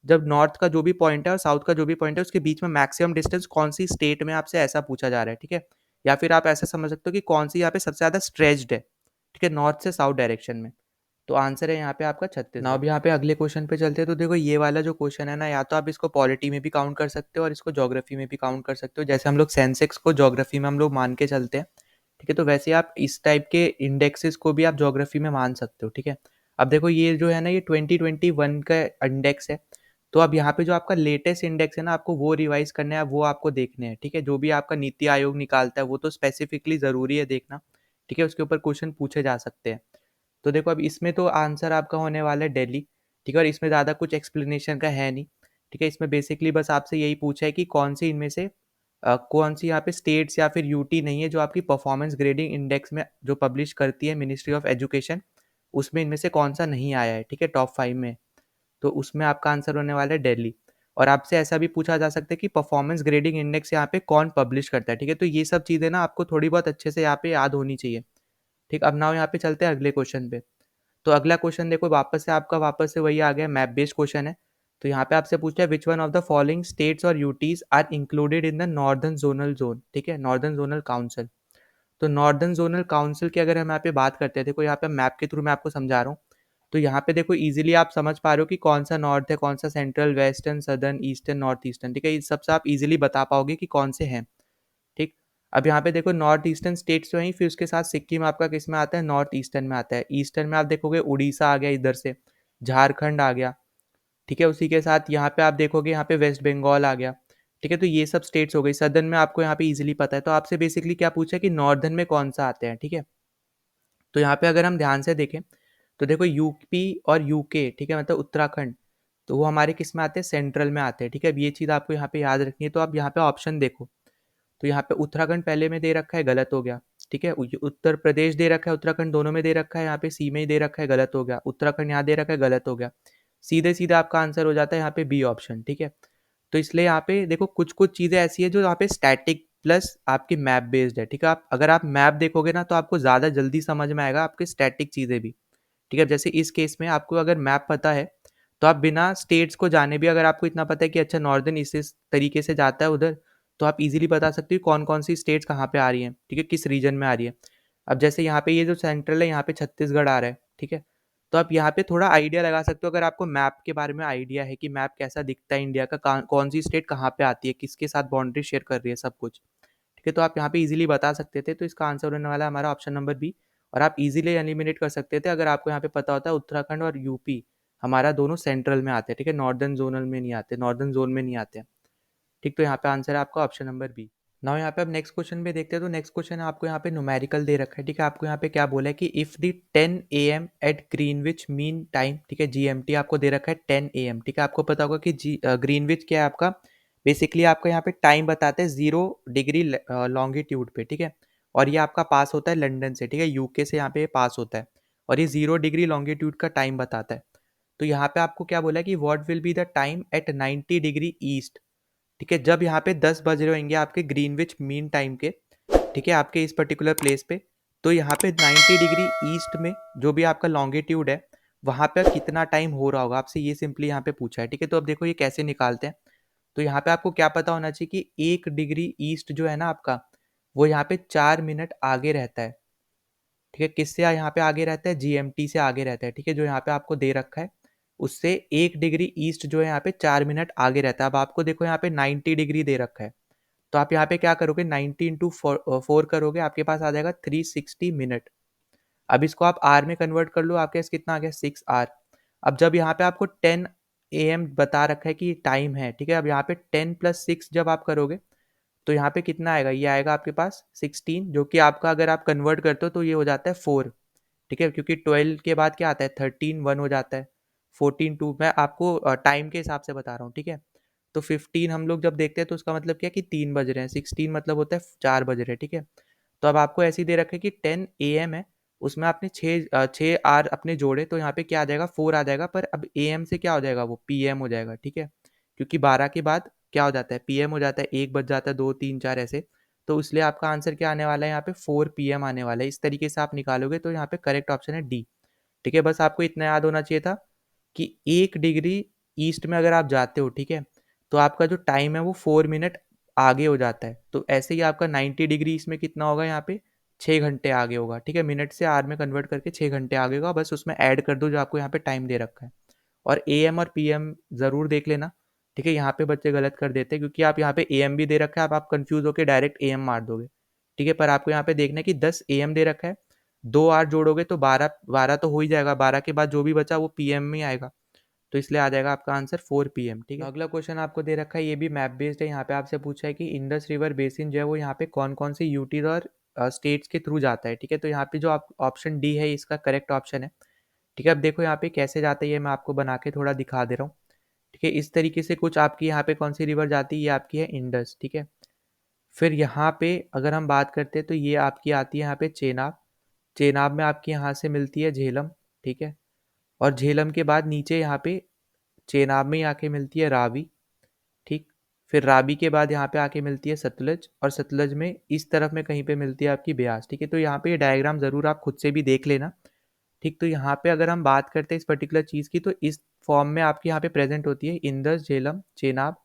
जब नॉर्थ का जो भी पॉइंट है और साउथ का जो भी पॉइंट है उसके बीच में मैक्सिमम डिस्टेंस कौन सी स्टेट में आपसे ऐसा पूछा जा रहा है। ठीक है, या फिर आप ऐसा समझ सकते हो कि कौन सी यहाँ पे सबसे ज्यादा स्ट्रेच्ड है। ठीक है, नॉर्थ से साउथ डायरेक्शन में। तो आंसर है यहाँ पे आपका छत्तीसगढ़। ना अब यहाँ पे अगले क्वेश्चन पे चलते हैं, तो देखो ये वाला जो क्वेश्चन है ना, या तो आप इसको पॉलिटी में भी काउंट कर सकते हो और इसको ज्योग्राफी में भी काउंट कर सकते हो। जैसे हम लोग सेंसेक्स को ज्योग्राफी में हम लोग मान के चलते हैं, ठीक है, तो वैसे आप इस टाइप के इंडेक्सेस को भी आप ज्योग्राफी में मान सकते हो। ठीक है, अब देखो ये जो है ना, ये 2021 का इंडेक्स है। तो अब यहाँ पे जो आपका लेटेस्ट इंडेक्स है ना, आपको वो रिवाइज करना है, वो आपको देखने हैं। ठीक है, जो भी आपका नीति आयोग निकालता है वो तो स्पेसिफिकली जरूरी है देखना। ठीक है, उसके ऊपर क्वेश्चन पूछे जा सकते हैं। तो देखो अब इसमें तो आंसर आपका होने वाला है दिल्ली। ठीक है, और इसमें ज़्यादा कुछ एक्सप्लेनेशन का है नहीं। ठीक है, इसमें बेसिकली बस आपसे यही पूछा है कि कौन सी इनमें से कौन सी यहाँ पे स्टेट्स या फिर यूटी नहीं है जो आपकी परफॉर्मेंस ग्रेडिंग इंडेक्स में जो पब्लिश करती है मिनिस्ट्री ऑफ एजुकेशन, उसमें इनमें से कौन सा नहीं आया है। ठीक है, टॉप 5 में, तो उसमें आपका आंसर होने वाला है दिल्ली। और आपसे ऐसा भी पूछा जा सकता है कि परफॉर्मेंस ग्रेडिंग इंडेक्स यहाँ पे कौन पब्लिश करता है। ठीक है, तो ये सब चीज़ें ना आपको थोड़ी बहुत अच्छे से यहाँ पे याद होनी चाहिए। ठीक, अब नाउ यहाँ पे चलते हैं अगले क्वेश्चन पे। तो अगला क्वेश्चन देखो वापस से वही आ गया, मैप बेस्ड क्वेश्चन है। तो यहाँ पे आपसे पूछा है which one of the following states और UTs are included in the northern zonal zone. ठीक है, नॉर्दर्न जोनल काउंसिल। तो नॉर्दर्न जोनल काउंसिल की अगर हम यहाँ पे बात करते हैं, देखो यहाँ पे मैप के थ्रू मैं आपको समझा रहा हूँ। तो यहाँ पे देखो इजीली आप समझ पा रहे हो कि कौन सा नॉर्थ है, कौन सा central, western, southern, eastern, north eastern. ठीक है, इस सबसे आप इजीली बता पाओगे कि कौन से हैं। ठीक, अब यहाँ पे देखो नॉर्थ ईस्टर्न स्टेट्स तो हैं, फिर उसके साथ सिक्किम आपका किस में आता है, नॉर्थ ईस्टर्न में आता है। ईस्टर्न में आप देखोगे उड़ीसा आ गया इधर से, झारखंड आ गया। ठीक है, उसी के साथ यहाँ पे आप देखोगे यहाँ पे वेस्ट बंगाल आ गया। ठीक है, तो ये सब स्टेट्स हो गई। सदर्न में आपको यहाँ पे इजीली पता है। तो आपसे बेसिकली क्या पूछा है कि नॉर्दर्न में कौन सा आते हैं। ठीक है, तो यहाँ पे अगर हम ध्यान से देखें तो देखो यूपी और यूके, ठीक है, मतलब उत्तराखंड, तो वो हमारे किस में आते हैं, सेंट्रल में आते हैं। ठीक है, अब ये चीज़ आपको यहाँ पे याद रखनी है। तो आप यहाँ पे ऑप्शन देखो, तो यहाँ पे उत्तराखंड पहले में दे रखा है, गलत हो गया। ठीक है, उत्तर प्रदेश दे रखा है, उत्तराखंड दोनों में दे रखा है, यहाँ पे सी में ही दे रखा है, गलत हो गया। उत्तराखंड यहाँ दे रखा है, गलत हो गया। सीधे सीधे आपका आंसर हो जाता है यहाँ पे बी ऑप्शन। ठीक है, तो इसलिए यहाँ पे देखो कुछ कुछ चीज़ें ऐसी है जो यहाँ पे स्टैटिक प्लस आपकी मैप बेस्ड है। ठीक है, आप अगर आप मैप देखोगे ना तो आपको ज़्यादा जल्दी समझ में आएगा आपके स्टैटिक चीज़ें भी। ठीक है, जैसे इस केस में आपको अगर मैप पता है तो आप बिना स्टेट्स को जाने भी, अगर आपको इतना पता है कि अच्छा नॉर्दर्न इस तरीके से जाता है उधर, तो आप इजीली बता सकते हो कौन कौन सी स्टेट्स कहाँ पे आ रही हैं। ठीक है, किस रीजन में आ रही है। अब जैसे यहाँ पे ये जो सेंट्रल है यहाँ पे छत्तीसगढ़ आ रहा है। ठीक है, तो आप यहाँ पे थोड़ा आइडिया लगा सकते हो, अगर आपको मैप के बारे में आइडिया है कि मैप कैसा दिखता है इंडिया का, कौन सी स्टेट कहाँ पे आती है, किसके साथ बाउंड्री शेयर कर रही है, सब कुछ। ठीक है, तो आप यहाँ पे इजीली बता सकते थे। तो इसका आंसर होने वाला है हमारा ऑप्शन नंबर बी। और आप इजीली एलिमिनेट कर सकते थे अगर आपको यहाँ पे पता होता है उत्तराखंड और यूपी हमारा दोनों सेंट्रल में आते हैं। ठीक है, नॉर्दर्न जोनल में नहीं आते, नॉर्दर्न जोन में नहीं आते। ठीक, तो यहाँ पे आंसर है आपका ऑप्शन नंबर बी। नाउ यहाँ पे अब नेक्स्ट क्वेश्चन पे देखते हैं। तो नेक्स्ट क्वेश्चन आपको यहाँ पे न्यूमेरिकल दे रखा है। ठीक है, आपको यहाँ पे क्या बोला है कि if the 10 AM at Greenwich mean time, ठीक है, जीएमटी आपको दे रखा है 10 AM। ठीक है, आपको पता होगा कि ग्रीनविच क्या है आपका, बेसिकली आपका यहाँ पे टाइम बताते हैं 0 डिग्री लॉन्गिट्यूड पे। ठीक है, और ये आपका पास होता है लंदन से। ठीक है, यूके से यहाँ पे पास होता है और ये 0 डिग्री लॉन्गिट्यूड का टाइम बताता है। तो यहाँ पे आपको क्या बोला है कि what will be the time at 90 degree east, ठीक है, जब यहाँ पे 10 बज रहे होंगे आपके ग्रीनविच मीन टाइम के, ठीक है, आपके इस पर्टिकुलर प्लेस पे। तो यहाँ पे 90 डिग्री ईस्ट में जो भी आपका लॉन्गिट्यूड है, वहाँ पे कितना टाइम हो रहा होगा, आपसे ये सिंपली यहाँ पे पूछा है, ठीक है। तो अब देखो ये कैसे निकालते हैं। तो यहाँ पे आपको क्या पता होना चाहिए कि 1 डिग्री ईस्ट जो है ना आपका, वो यहाँ पे 4 मिनट आगे रहता है, ठीक है। किससे यहाँ पे आगे रहता है, जीएमटी से आगे रहता है, ठीक है, जो यहाँ पे आपको दे रखा है उससे 1 डिग्री ईस्ट जो है यहाँ पे 4 मिनट आगे रहता है। अब आपको देखो यहाँ पे 90 डिग्री दे रखा है, तो आप यहाँ पे क्या करोगे, 90 इंटू 4 करोगे, आपके पास आ जाएगा 360 मिनट। अब इसको आप आर में कन्वर्ट कर लो, आपके पास कितना आ गया, 6 आर। अब जब यहाँ पे आपको 10 AM बता रखा है कि टाइम है, ठीक है, अब यहाँ पे 10 + 6 जब आप करोगे तो यहाँ पे कितना आएगा, ये आएगा आपके पास 16, जो कि आपका अगर आप कन्वर्ट करते हो तो ये हो जाता है 4, ठीक है, क्योंकि 12 के बाद क्या आता है, 13 1 हो जाता है, 14 2, मैं आपको टाइम के हिसाब से बता रहा हूँ, ठीक है। तो 15 हम लोग जब देखते हैं तो उसका मतलब क्या है कि 3 बज रहे हैं, 16 मतलब होता है 4 बज रहे हैं, ठीक है। तो अब आपको ऐसे ही दे रखा है कि 10 AM है, उसमें आपने 6 आर अपने जोड़े, तो यहाँ पे क्या आ जाएगा, 4 आ जाएगा, पर अब AM से क्या हो जाएगा, वो PM हो जाएगा, ठीक है, क्योंकि 12 के बाद क्या हो जाता है, PM हो जाता है, 1 बज जाता है, 2 3 4 ऐसे। तो इसलिए आपका आंसर क्या आने वाला है, यहाँ पे 4 PM आने वाला है। इस तरीके से आप निकालोगे तो यहाँ पे करेक्ट ऑप्शन है डी, ठीक है। बस आपको इतना याद होना चाहिए था कि 1 डिग्री ईस्ट में अगर आप जाते हो, ठीक है, तो आपका जो टाइम है वो 4 मिनट आगे हो जाता है। तो ऐसे ही आपका 90 डिग्री ईस्ट में कितना होगा, यहाँ पे 6 घंटे आगे होगा, ठीक है। मिनट से आर में कन्वर्ट करके 6 घंटे आगे होगा, बस उसमें ऐड कर दो जो आपको यहाँ पे टाइम दे रखा है। और AM और PM ज़रूर देख लेना, ठीक है। यहाँ पे बच्चे गलत कर देते हैं क्योंकि आप यहाँ पे AM भी दे रखा है, आप कंफ्यूज होकर डायरेक्ट AM मार दोगे, ठीक है। पर आपको यहाँ पे देखना है कि 10 AM दे रखा है, 2 आर जोड़ोगे तो 12 12 तो हो ही जाएगा, 12 के बाद जो भी बचा वो PM में आएगा, तो इसलिए आ जाएगा आपका आंसर 4 PM, ठीक है। अगला क्वेश्चन आपको दे रखा है, ये भी मैप बेस्ड है। यहाँ पे आपसे पूछा है कि इंडस रिवर बेसिन जो है वो यहाँ पे कौन कौन से यूटीज और स्टेट्स के थ्रू जाता है, ठीक है। तो यहाँ पे जो ऑप्शन डी है इसका करेक्ट ऑप्शन है, ठीक है। अब देखो यहाँ पे कैसे जाता है, ये मैं आपको बना के थोड़ा दिखा दे रहा हूँ, ठीक है। इस तरीके से कुछ आपकी यहाँ पे कौन सी रिवर जाती है, ये आपकी है इंडस, ठीक है। फिर यहाँ पे अगर हम बात करते हैं तो ये आपकी आती है यहाँ पे चेनाब, चेनाब में आपकी यहाँ से मिलती है झेलम, ठीक है। और झेलम के बाद नीचे यहाँ पे चेनाब में ही आके मिलती है रावी, ठीक। फिर रावी के बाद यहाँ पे आके मिलती है सतलज, और सतलज में इस तरफ में कहीं पे मिलती है आपकी ब्यास, ठीक है। तो यहाँ पे ये डायग्राम ज़रूर आप खुद से भी देख लेना, ठीक। तो यहाँ पे अगर हम बात करते हैं इस पर्टिकुलर चीज़ की, तो इस फॉर्म में आपकी यहाँ पे प्रेजेंट होती है इंदस, झेलम, चेनाब,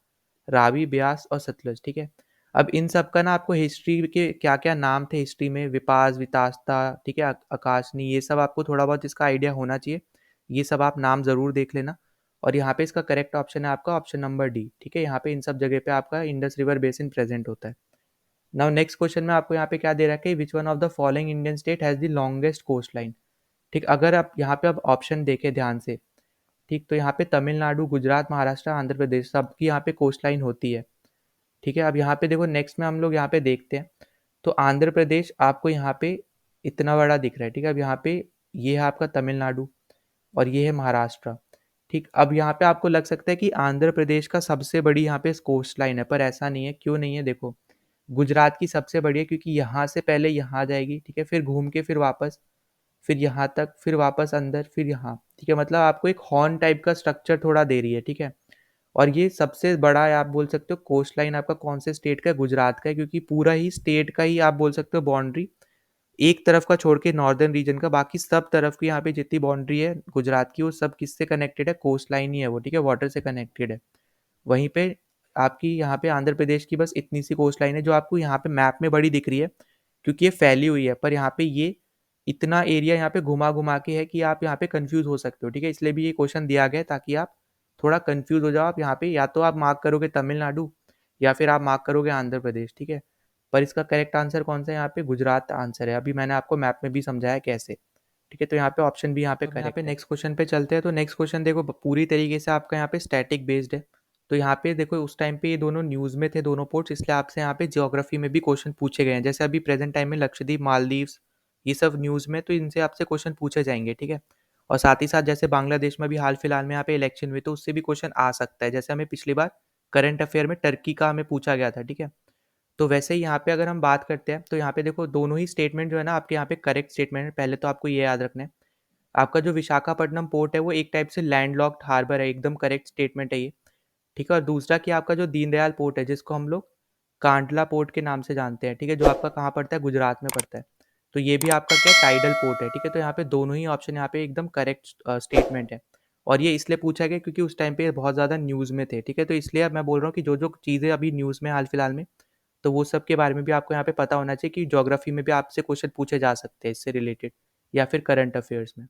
रावी, ब्यास और सतलज, ठीक है। अब इन सब का ना आपको हिस्ट्री के क्या क्या नाम थे हिस्ट्री में, विपास, वितास्ता, ठीक है, आकाशनी, ये सब आपको थोड़ा बहुत इसका आइडिया होना चाहिए, ये सब आप नाम ज़रूर देख लेना। और यहाँ पे इसका करेक्ट ऑप्शन है आपका ऑप्शन नंबर डी, ठीक है। यहाँ पे इन सब जगह पे आपका इंडस रिवर बेसिन प्रेजेंट होता है। नाउ नेक्स्ट क्वेश्चन में आपको यहाँ पे क्या दे रखा है, which one of the following Indian state has the longest coast line, ठीक। अगर आप यहाँ पे अब ऑप्शन देखें ध्यान से, ठीक, तो यहाँ पे तमिलनाडु, गुजरात, महाराष्ट्र, आंध्र प्रदेश सबकी यहाँ पे कोस्ट लाइन होती है, ठीक है। अब यहाँ पे देखो नेक्स्ट में हम लोग यहाँ पे देखते हैं, तो आंध्र प्रदेश आपको यहाँ पे इतना बड़ा दिख रहा है, ठीक है। अब यहाँ पे ये है आपका तमिलनाडु और ये है महाराष्ट्र, ठीक। अब यहाँ पे आपको लग सकता है कि आंध्र प्रदेश का सबसे बड़ी यहाँ पे कोस्ट लाइन है, पर ऐसा नहीं है। क्यों नहीं है, देखो गुजरात की सबसे बड़ी है क्योंकि यहाँ से पहले यहाँ जाएगी, ठीक है, फिर घूम के फिर वापस, फिर यहाँ तक, फिर वापस अंदर, फिर यहाँ, ठीक है। मतलब आपको एक हॉर्न टाइप का स्ट्रक्चर थोड़ा दे रही है, ठीक है। और ये सबसे बड़ा है, आप बोल सकते हो कोस्ट लाइन आपका कौन से स्टेट का है, गुजरात का है, क्योंकि पूरा ही स्टेट का ही आप बोल सकते हो बाउंड्री एक तरफ का छोड़ के नॉर्दर्न रीजन का, बाकी सब तरफ की यहाँ पे जितनी बाउंड्री है गुजरात की वो सब किससे कनेक्टेड है, कोस्ट लाइन ही है वो, ठीक है, वाटर से कनेक्टेड है। वहीं पे आपकी यहाँ पे आंध्र प्रदेश की बस इतनी सी कोस्ट लाइन है जो आपको यहाँ पे मैप में बड़ी दिख रही है क्योंकि ये फैली हुई है, पर यहाँ पे ये इतना एरिया यहाँ पे घुमा घुमा के है कि आप यहाँ पे कंफ्यूज हो सकते हो, ठीक है। इसलिए भी ये क्वेश्चन दिया गया है ताकि आप थोड़ा कंफ्यूज हो जाओ। आप यहाँ पे या तो आप मार्क करोगे तमिलनाडु या फिर आप मार्क करोगे आंध्र प्रदेश, ठीक है। पर इसका करेक्ट आंसर कौन सा है, यहाँ पे गुजरात आंसर है। अभी मैंने आपको मैप में भी समझाया कैसे, ठीक है। तो यहाँ पे ऑप्शन भी यहाँ पे करेक्ट। यहाँ पे नेक्स्ट क्वेश्चन पे चलते हैं। तो नेक्स्ट क्वेश्चन देखो पूरी तरीके से आपका यहाँ पे स्टैटिक बेस्ड है। तो यहाँ पे देखो उस टाइम पे ये दोनों न्यूज़ में थे दोनों पोर्ट्स, इसलिए आपसे यहाँ पे ज्योग्राफी में भी क्वेश्चन पूछे गए हैं। जैसे अभी प्रेजेंट टाइम में लक्षद्वीप, मालदीव्स, ये सब न्यूज़ में, तो इनसे आपसे क्वेश्चन पूछे जाएंगे, ठीक है। और साथ ही साथ जैसे बांग्लादेश में भी हाल फिलहाल में यहाँ पे इलेक्शन हुए, तो उससे भी क्वेश्चन आ सकता है। जैसे हमें पिछली बार करंट अफेयर में टर्की का हमें पूछा गया था, ठीक है। तो वैसे ही यहाँ पे अगर हम बात करते हैं तो यहाँ पे देखो दोनों ही स्टेटमेंट जो है ना आपके यहाँ पे करेक्ट स्टेटमेंट है। पहले तो आपको ये याद रखना है, आपका जो विशाखापट्टनम पोर्ट है वो एक टाइप से लैंडलॉक्ड हार्बर है, एकदम करेक्ट स्टेटमेंट है ये, ठीक है। और दूसरा कि आपका जो दीनदयाल पोर्ट है, जिसको हम लोग कांडला पोर्ट के नाम से जानते हैं, ठीक है, जो आपका कहाँ पड़ता है, गुजरात में पड़ता है। तो ये भी आपका क्या टाइडल पोर्ट है, ठीक है। तो यहाँ पे दोनों ही ऑप्शन यहाँ पे एकदम करेक्ट स्टेटमेंट है। और ये इसलिए पूछा गया क्योंकि उस टाइम पे बहुत ज़्यादा न्यूज़ में थे, ठीक है। तो इसलिए अब मैं बोल रहा हूँ कि जो जो चीज़ें अभी न्यूज़ में हाल फिलहाल में, तो वो सब के बारे में भी आपको यहाँ पे पता होना चाहिए कि ज्योग्राफी में भी आपसे क्वेश्चन पूछे जा सकते हैं इससे रिलेटेड, या फिर करंट अफेयर्स में।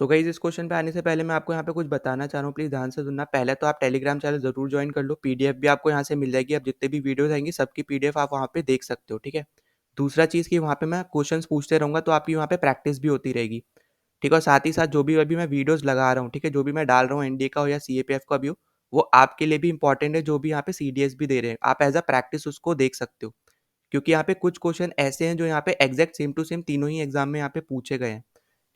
सो गाइस, इस क्वेश्चन पे आने से पहले मैं आपको यहाँ पे कुछ बताना चाह रहा हूँ, प्लीज़ ध्यान से सुनना। पहले तो आप टेलीग्राम चैनल ज़रूर ज्वाइन कर लो, पीडीएफ भी आपको यहाँ से मिल जाएगी। अब जितने भी वीडियोस आएंगी सबकी पीडीएफ आप वहाँ पे देख सकते हो, ठीक है। दूसरा चीज़ कि वहाँ पे मैं क्वेश्चंस पूछते रहूँगा, तो आपकी वहाँ पे प्रैक्टिस भी होती रहेगी, ठीक है। और साथ ही साथ जो भी अभी मैं वीडियोस लगा रहा हूँ, ठीक है, जो भी मैं डाल रहा हूँ एनडीए का हो या सीएपीएफ का भी हो, वो आपके लिए भी इंपॉर्टेंट है, जो भी यहाँ पे सीडीएस भी दे रहे हैं। आप एज अ प्रैक्टिस उसको देख सकते हो, क्योंकि यहाँ पे कुछ क्वेश्चन ऐसे हैं जो यहाँ पे एग्जैक्ट सेम टू सेम तीनों ही एग्जाम में यहाँ पे पूछे गए हैं,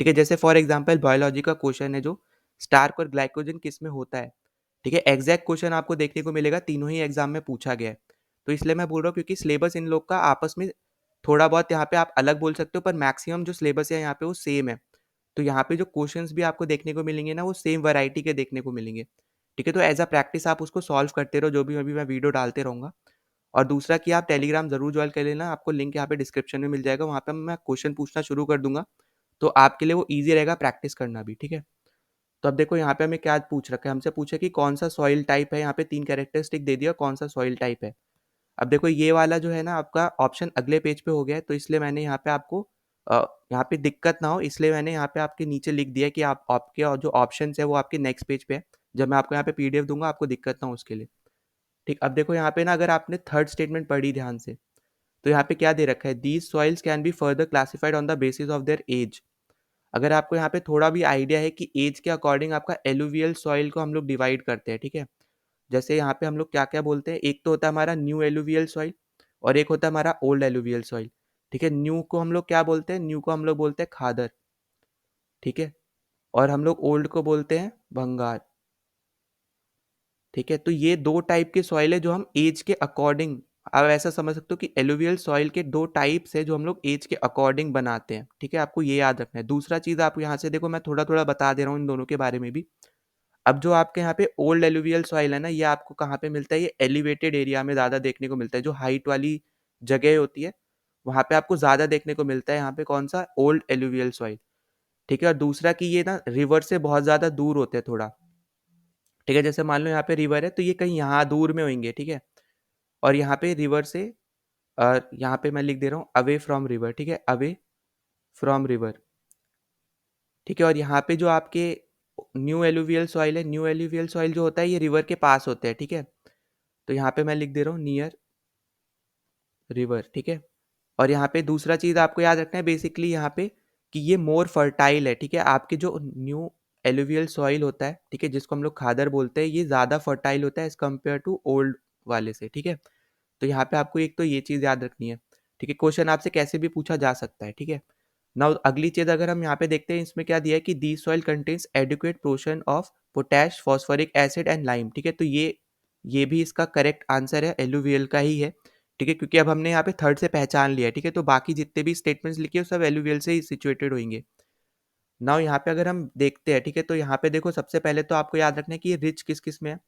ठीक है। जैसे फॉर एग्जांपल बायोलॉजी का क्वेश्चन है जो स्टार्क और ग्लाइकोजन किस में होता है, ठीक है। एग्जैक्ट क्वेश्चन आपको देखने को मिलेगा, तीनों ही एग्जाम में पूछा गया है। तो इसलिए मैं बोल रहा हूँ क्योंकि सिलेबस इन लोग का आपस में थोड़ा बहुत यहाँ पे आप अलग बोल सकते हो, पर मैक्सिमम जो सिलेबस है यहाँ पे वो सेम है। तो यहाँ पे जो क्वेश्चंस भी आपको देखने को मिलेंगे ना, वो सेम वैरायटी के देखने को मिलेंगे, ठीक है। तो एज अ प्रैक्टिस आप उसको सॉल्व करते रहो, जो भी अभी मैं वीडियो डालते रहूँगा। और दूसरा कि आप टेलीग्राम ज़रूर ज्वाइन कर लेना, आपको लिंक यहाँ पे डिस्क्रिप्शन में मिल जाएगा, वहाँ पे मैं क्वेश्चन पूछना शुरू कर दूंगा, तो आपके लिए वो ईजी रहेगा प्रैक्टिस करना भी, ठीक है। तो अब देखो यहाँ पे हमें क्या पूछ रखा है, हमसे पूछा कि कौन सा सॉइल टाइप है, यहाँ पे 3 कैरेक्टरिस्टिक दे दिया कौन सा सॉइल टाइप है। अब देखो ये वाला जो है ना आपका ऑप्शन अगले पेज पे हो गया है, तो इसलिए मैंने यहाँ पे आपको यहाँ पे दिक्कत ना हो इसलिए मैंने यहाँ पे आपके नीचे लिख दिया कि आप आपके जो ऑप्शन है वो आपके नेक्स्ट पेज पे है। जब मैं आपको यहाँ पे पीडीएफ दूंगा आपको दिक्कत ना हो उसके लिए, ठीक। अब देखो यहाँ पे ना अगर आपने थर्ड स्टेटमेंट पढ़ी ध्यान से, तो यहाँ पे क्या दे रखा है, these soils can be further classified on the basis of their age. अगर आपको यहाँ पे थोड़ा भी आइडिया है कि एज के अकॉर्डिंग आपका एलुवियल सॉइल को हम लोग डिवाइड करते हैं, ठीक है। जैसे यहाँ पे हम लोग क्या क्या बोलते हैं, एक तो होता है हमारा न्यू एलुवियल सॉइल और एक होता है हमारा ओल्ड एलुवियल सॉइल, ठीक है। न्यू को हम लोग क्या बोलते हैं, न्यू को हम लोग बोलते हैं खादर, ठीक है। और हम लोग ओल्ड को बोलते हैं भंगार, ठीक है। तो ये दो टाइप के सॉइल है जो हम एज के अकॉर्डिंग, आप ऐसा समझ सकते हो कि एलुवियल सॉइल के दो टाइप्स है जो हम लोग एज के अकॉर्डिंग बनाते हैं, ठीक है। आपको ये याद रखना है। दूसरा चीज आप यहाँ से देखो, मैं थोड़ा थोड़ा बता दे रहा हूँ इन दोनों के बारे में भी। अब जो आपके यहाँ पे ओल्ड एलुवियल सॉइल है ना, ये आपको कहाँ पे मिलता है, ये एलिवेटेड एरिया में ज़्यादा देखने को मिलता है, जो हाइट वाली जगह होती है वहाँ पे आपको ज़्यादा देखने को मिलता है, यहाँ पे कौन सा, ओल्ड एलुवियल सॉइल, ठीक है। और दूसरा कि ये ना रिवर से बहुत ज़्यादा दूर होते हैं थोड़ा, ठीक है। जैसे मान लो यहाँ पे रिवर है तो ये कहीं यहाँ दूर में होंगे, ठीक है। और यहाँ पे रिवर से यहाँ पे मैं लिख दे रहा हूँ अवे फ्रॉम रिवर, ठीक है, अवे फ्रॉम रिवर, ठीक है। और यहाँ पे जो आपके न्यू एलुवियल सॉइल है, न्यू एलुवियल सॉइल जो होता है ये रिवर के पास होते हैं, ठीक है। तो यहाँ पे मैं लिख दे रहा हूँ नियर रिवर, ठीक है। और यहाँ पे दूसरा चीज़ आपको याद रखना है बेसिकली यहाँ पे कि ये मोर फर्टाइल है, ठीक है। आपके जो न्यू एलुवियल सॉइल होता है, ठीक है, जिसको हम लोग खादर बोलते हैं, ये ज़्यादा फर्टाइल होता है एज कम्पेयर टू ओल्ड वाले से, ठीक है। तो यहाँ पे आपको एक तो ये चीज़ याद रखनी है, ठीक है। क्वेश्चन आपसे कैसे भी पूछा जा सकता है, ठीक है। नाउ अगली चीज़ अगर हम यहाँ पे देखते हैं, इसमें क्या दिया है कि the soil contains adequate portion of potash phosphoric acid and lime, ठीक है। तो ये भी इसका करेक्ट आंसर है, एलुवियल का ही है, ठीक है। क्योंकि अब हमने यहाँ पे थर्ड से पहचान लिया है, ठीक है। तो बाकी जितने भी स्टेटमेंट्स लिखे हैं सब एलुवियल से ही सिचुएटेड होंगे। नाउ यहाँ पे अगर हम देखते हैं, ठीक है, तो यहाँ पे देखो सबसे पहले तो आपको याद रखना है कि ये रिच किस किस में है।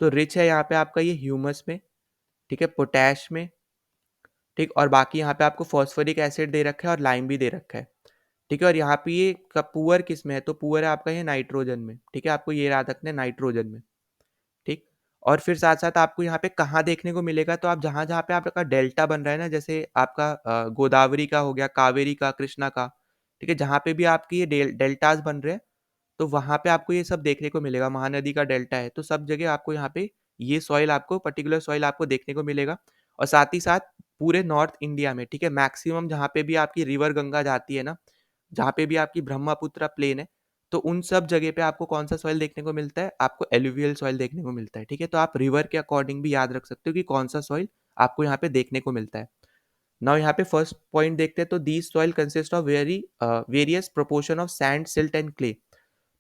तो रिच है यहाँ पे आपका ये ह्यूमस में, ठीक है, पोटैश में, ठीक। और बाकी यहाँ पे आपको फॉस्फोरिक एसिड दे रखा है और लाइम भी दे रखा है, ठीक है। और यहाँ पे ये पुअर किस में है, तो पुअर है आपका ये नाइट्रोजन में, ठीक है। आपको ये याद रखना है नाइट्रोजन में, ठीक। और फिर साथ साथ आपको यहाँ पे कहाँ देखने को मिलेगा, तो आप जहाँ जहाँ पे आपका डेल्टा बन रहा है ना, जैसे आपका गोदावरी का हो गया, कावेरी का, कृष्णा का, ठीक है, जहाँ पे भी आपके ये डेल्टाज बन रहे हैं, तो वहाँ पे आपको ये सब देखने को मिलेगा। महानदी का डेल्टा है तो सब जगह आपको यहाँ पे ये सॉइल, आपको पर्टिकुलर सॉइल आपको देखने को मिलेगा। और साथ ही साथ पूरे नॉर्थ इंडिया में, ठीक है, मैक्सिमम जहाँ पे भी आपकी रिवर गंगा जाती है ना, जहाँ पे भी आपकी ब्रह्मपुत्र प्लेन है, तो उन सब जगह पे आपको कौन सा सॉइल देखने को मिलता है, आपको एलुवियल सॉइल देखने को मिलता है, ठीक है। तो आप रिवर के अकॉर्डिंग भी याद रख सकते हो कि कौन सा सॉइल आपको यहाँ पे देखने को मिलता है। नाउ यहाँ पे फर्स्ट पॉइंट देखते हैं, तो these soil consist of various proportion of sand, silt and clay.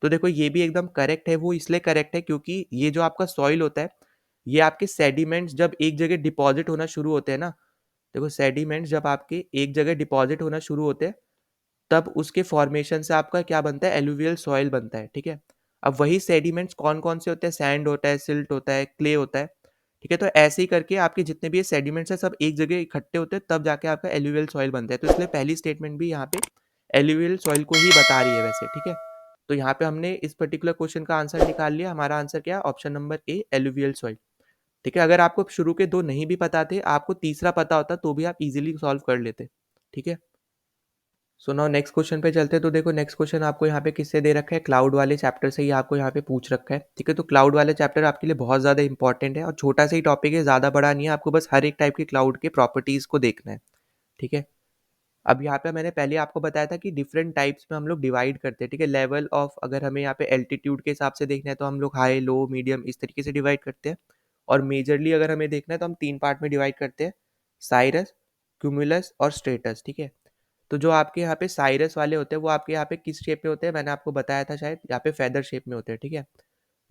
तो देखो ये भी एकदम करेक्ट है, वो इसलिए करेक्ट है क्योंकि ये जो आपका सॉइल होता है, ये आपके सेडिमेंट्स जब एक जगह डिपॉजिट होना शुरू होते हैं ना, देखो सेडिमेंट्स जब आपके एक जगह डिपॉजिट होना शुरू होते हैं, तब उसके फॉर्मेशन से आपका क्या बनता है, एलुवियल सॉइल बनता है, ठीक है। अब वही सेडिमेंट्स कौन-कौन से होते हैं, सैंड होता है, सिल्ट होता है, क्ले होता है, ठीक है। तो ऐसे ही करके आपके जितने भी ये सेडिमेंट्स हैं सब एक जगह इकट्ठे होते हैं, तब जाके आपका एलुवियल सॉइल बनता है। तो इसलिए पहली स्टेटमेंट भी यहाँ पे एलुवियल सॉइल को ही बता रही है वैसे, ठीक है। तो यहाँ पे हमने इस पर्टिकुलर क्वेश्चन का आंसर निकाल लिया। हमारा आंसर क्या है, option number A, alluvial soil, ठीक है। अगर आपको शुरू के 2 नहीं भी पता थे, आपको तीसरा पता होता तो भी आप इजीली सॉल्व कर लेते, ठीक है। सो नाउ नेक्स्ट क्वेश्चन पे चलते हैं। तो देखो नेक्स्ट क्वेश्चन आपको यहाँ पे किससे दे रखा है, क्लाउड वाले चैप्टर से ही आपको यहाँ पे पूछ रखा है, ठीक है। तो क्लाउड वाले चैप्टर आपके लिए बहुत ज़्यादा इंपॉर्टेंट है और छोटा सा ही टॉपिक है, ज़्यादा बड़ा नहीं है। आपको बस हर एक टाइप के क्लाउड के प्रॉपर्टीज़ को देखना है, ठीक है। अब यहाँ पे मैंने पहले आपको बताया था कि डिफरेंट टाइप्स में हम लोग डिवाइड करते हैं, ठीक है। लेवल ऑफ, अगर हमें यहाँ पे एल्टीट्यूड के हिसाब से देखना है तो हम लोग हाई, लो, मीडियम इस तरीके से डिवाइड करते हैं। और मेजरली अगर हमें देखना है तो हम 3 पार्ट में डिवाइड करते हैं, साइरस, क्यूमुलस और स्ट्रेटस, ठीक है। तो जो आपके यहाँ पे साइरस वाले होते हैं वो आपके यहाँ पे किस शेप में होते हैं, मैंने आपको बताया था शायद, यहाँ पे फेदर शेप में होते हैं, ठीक है।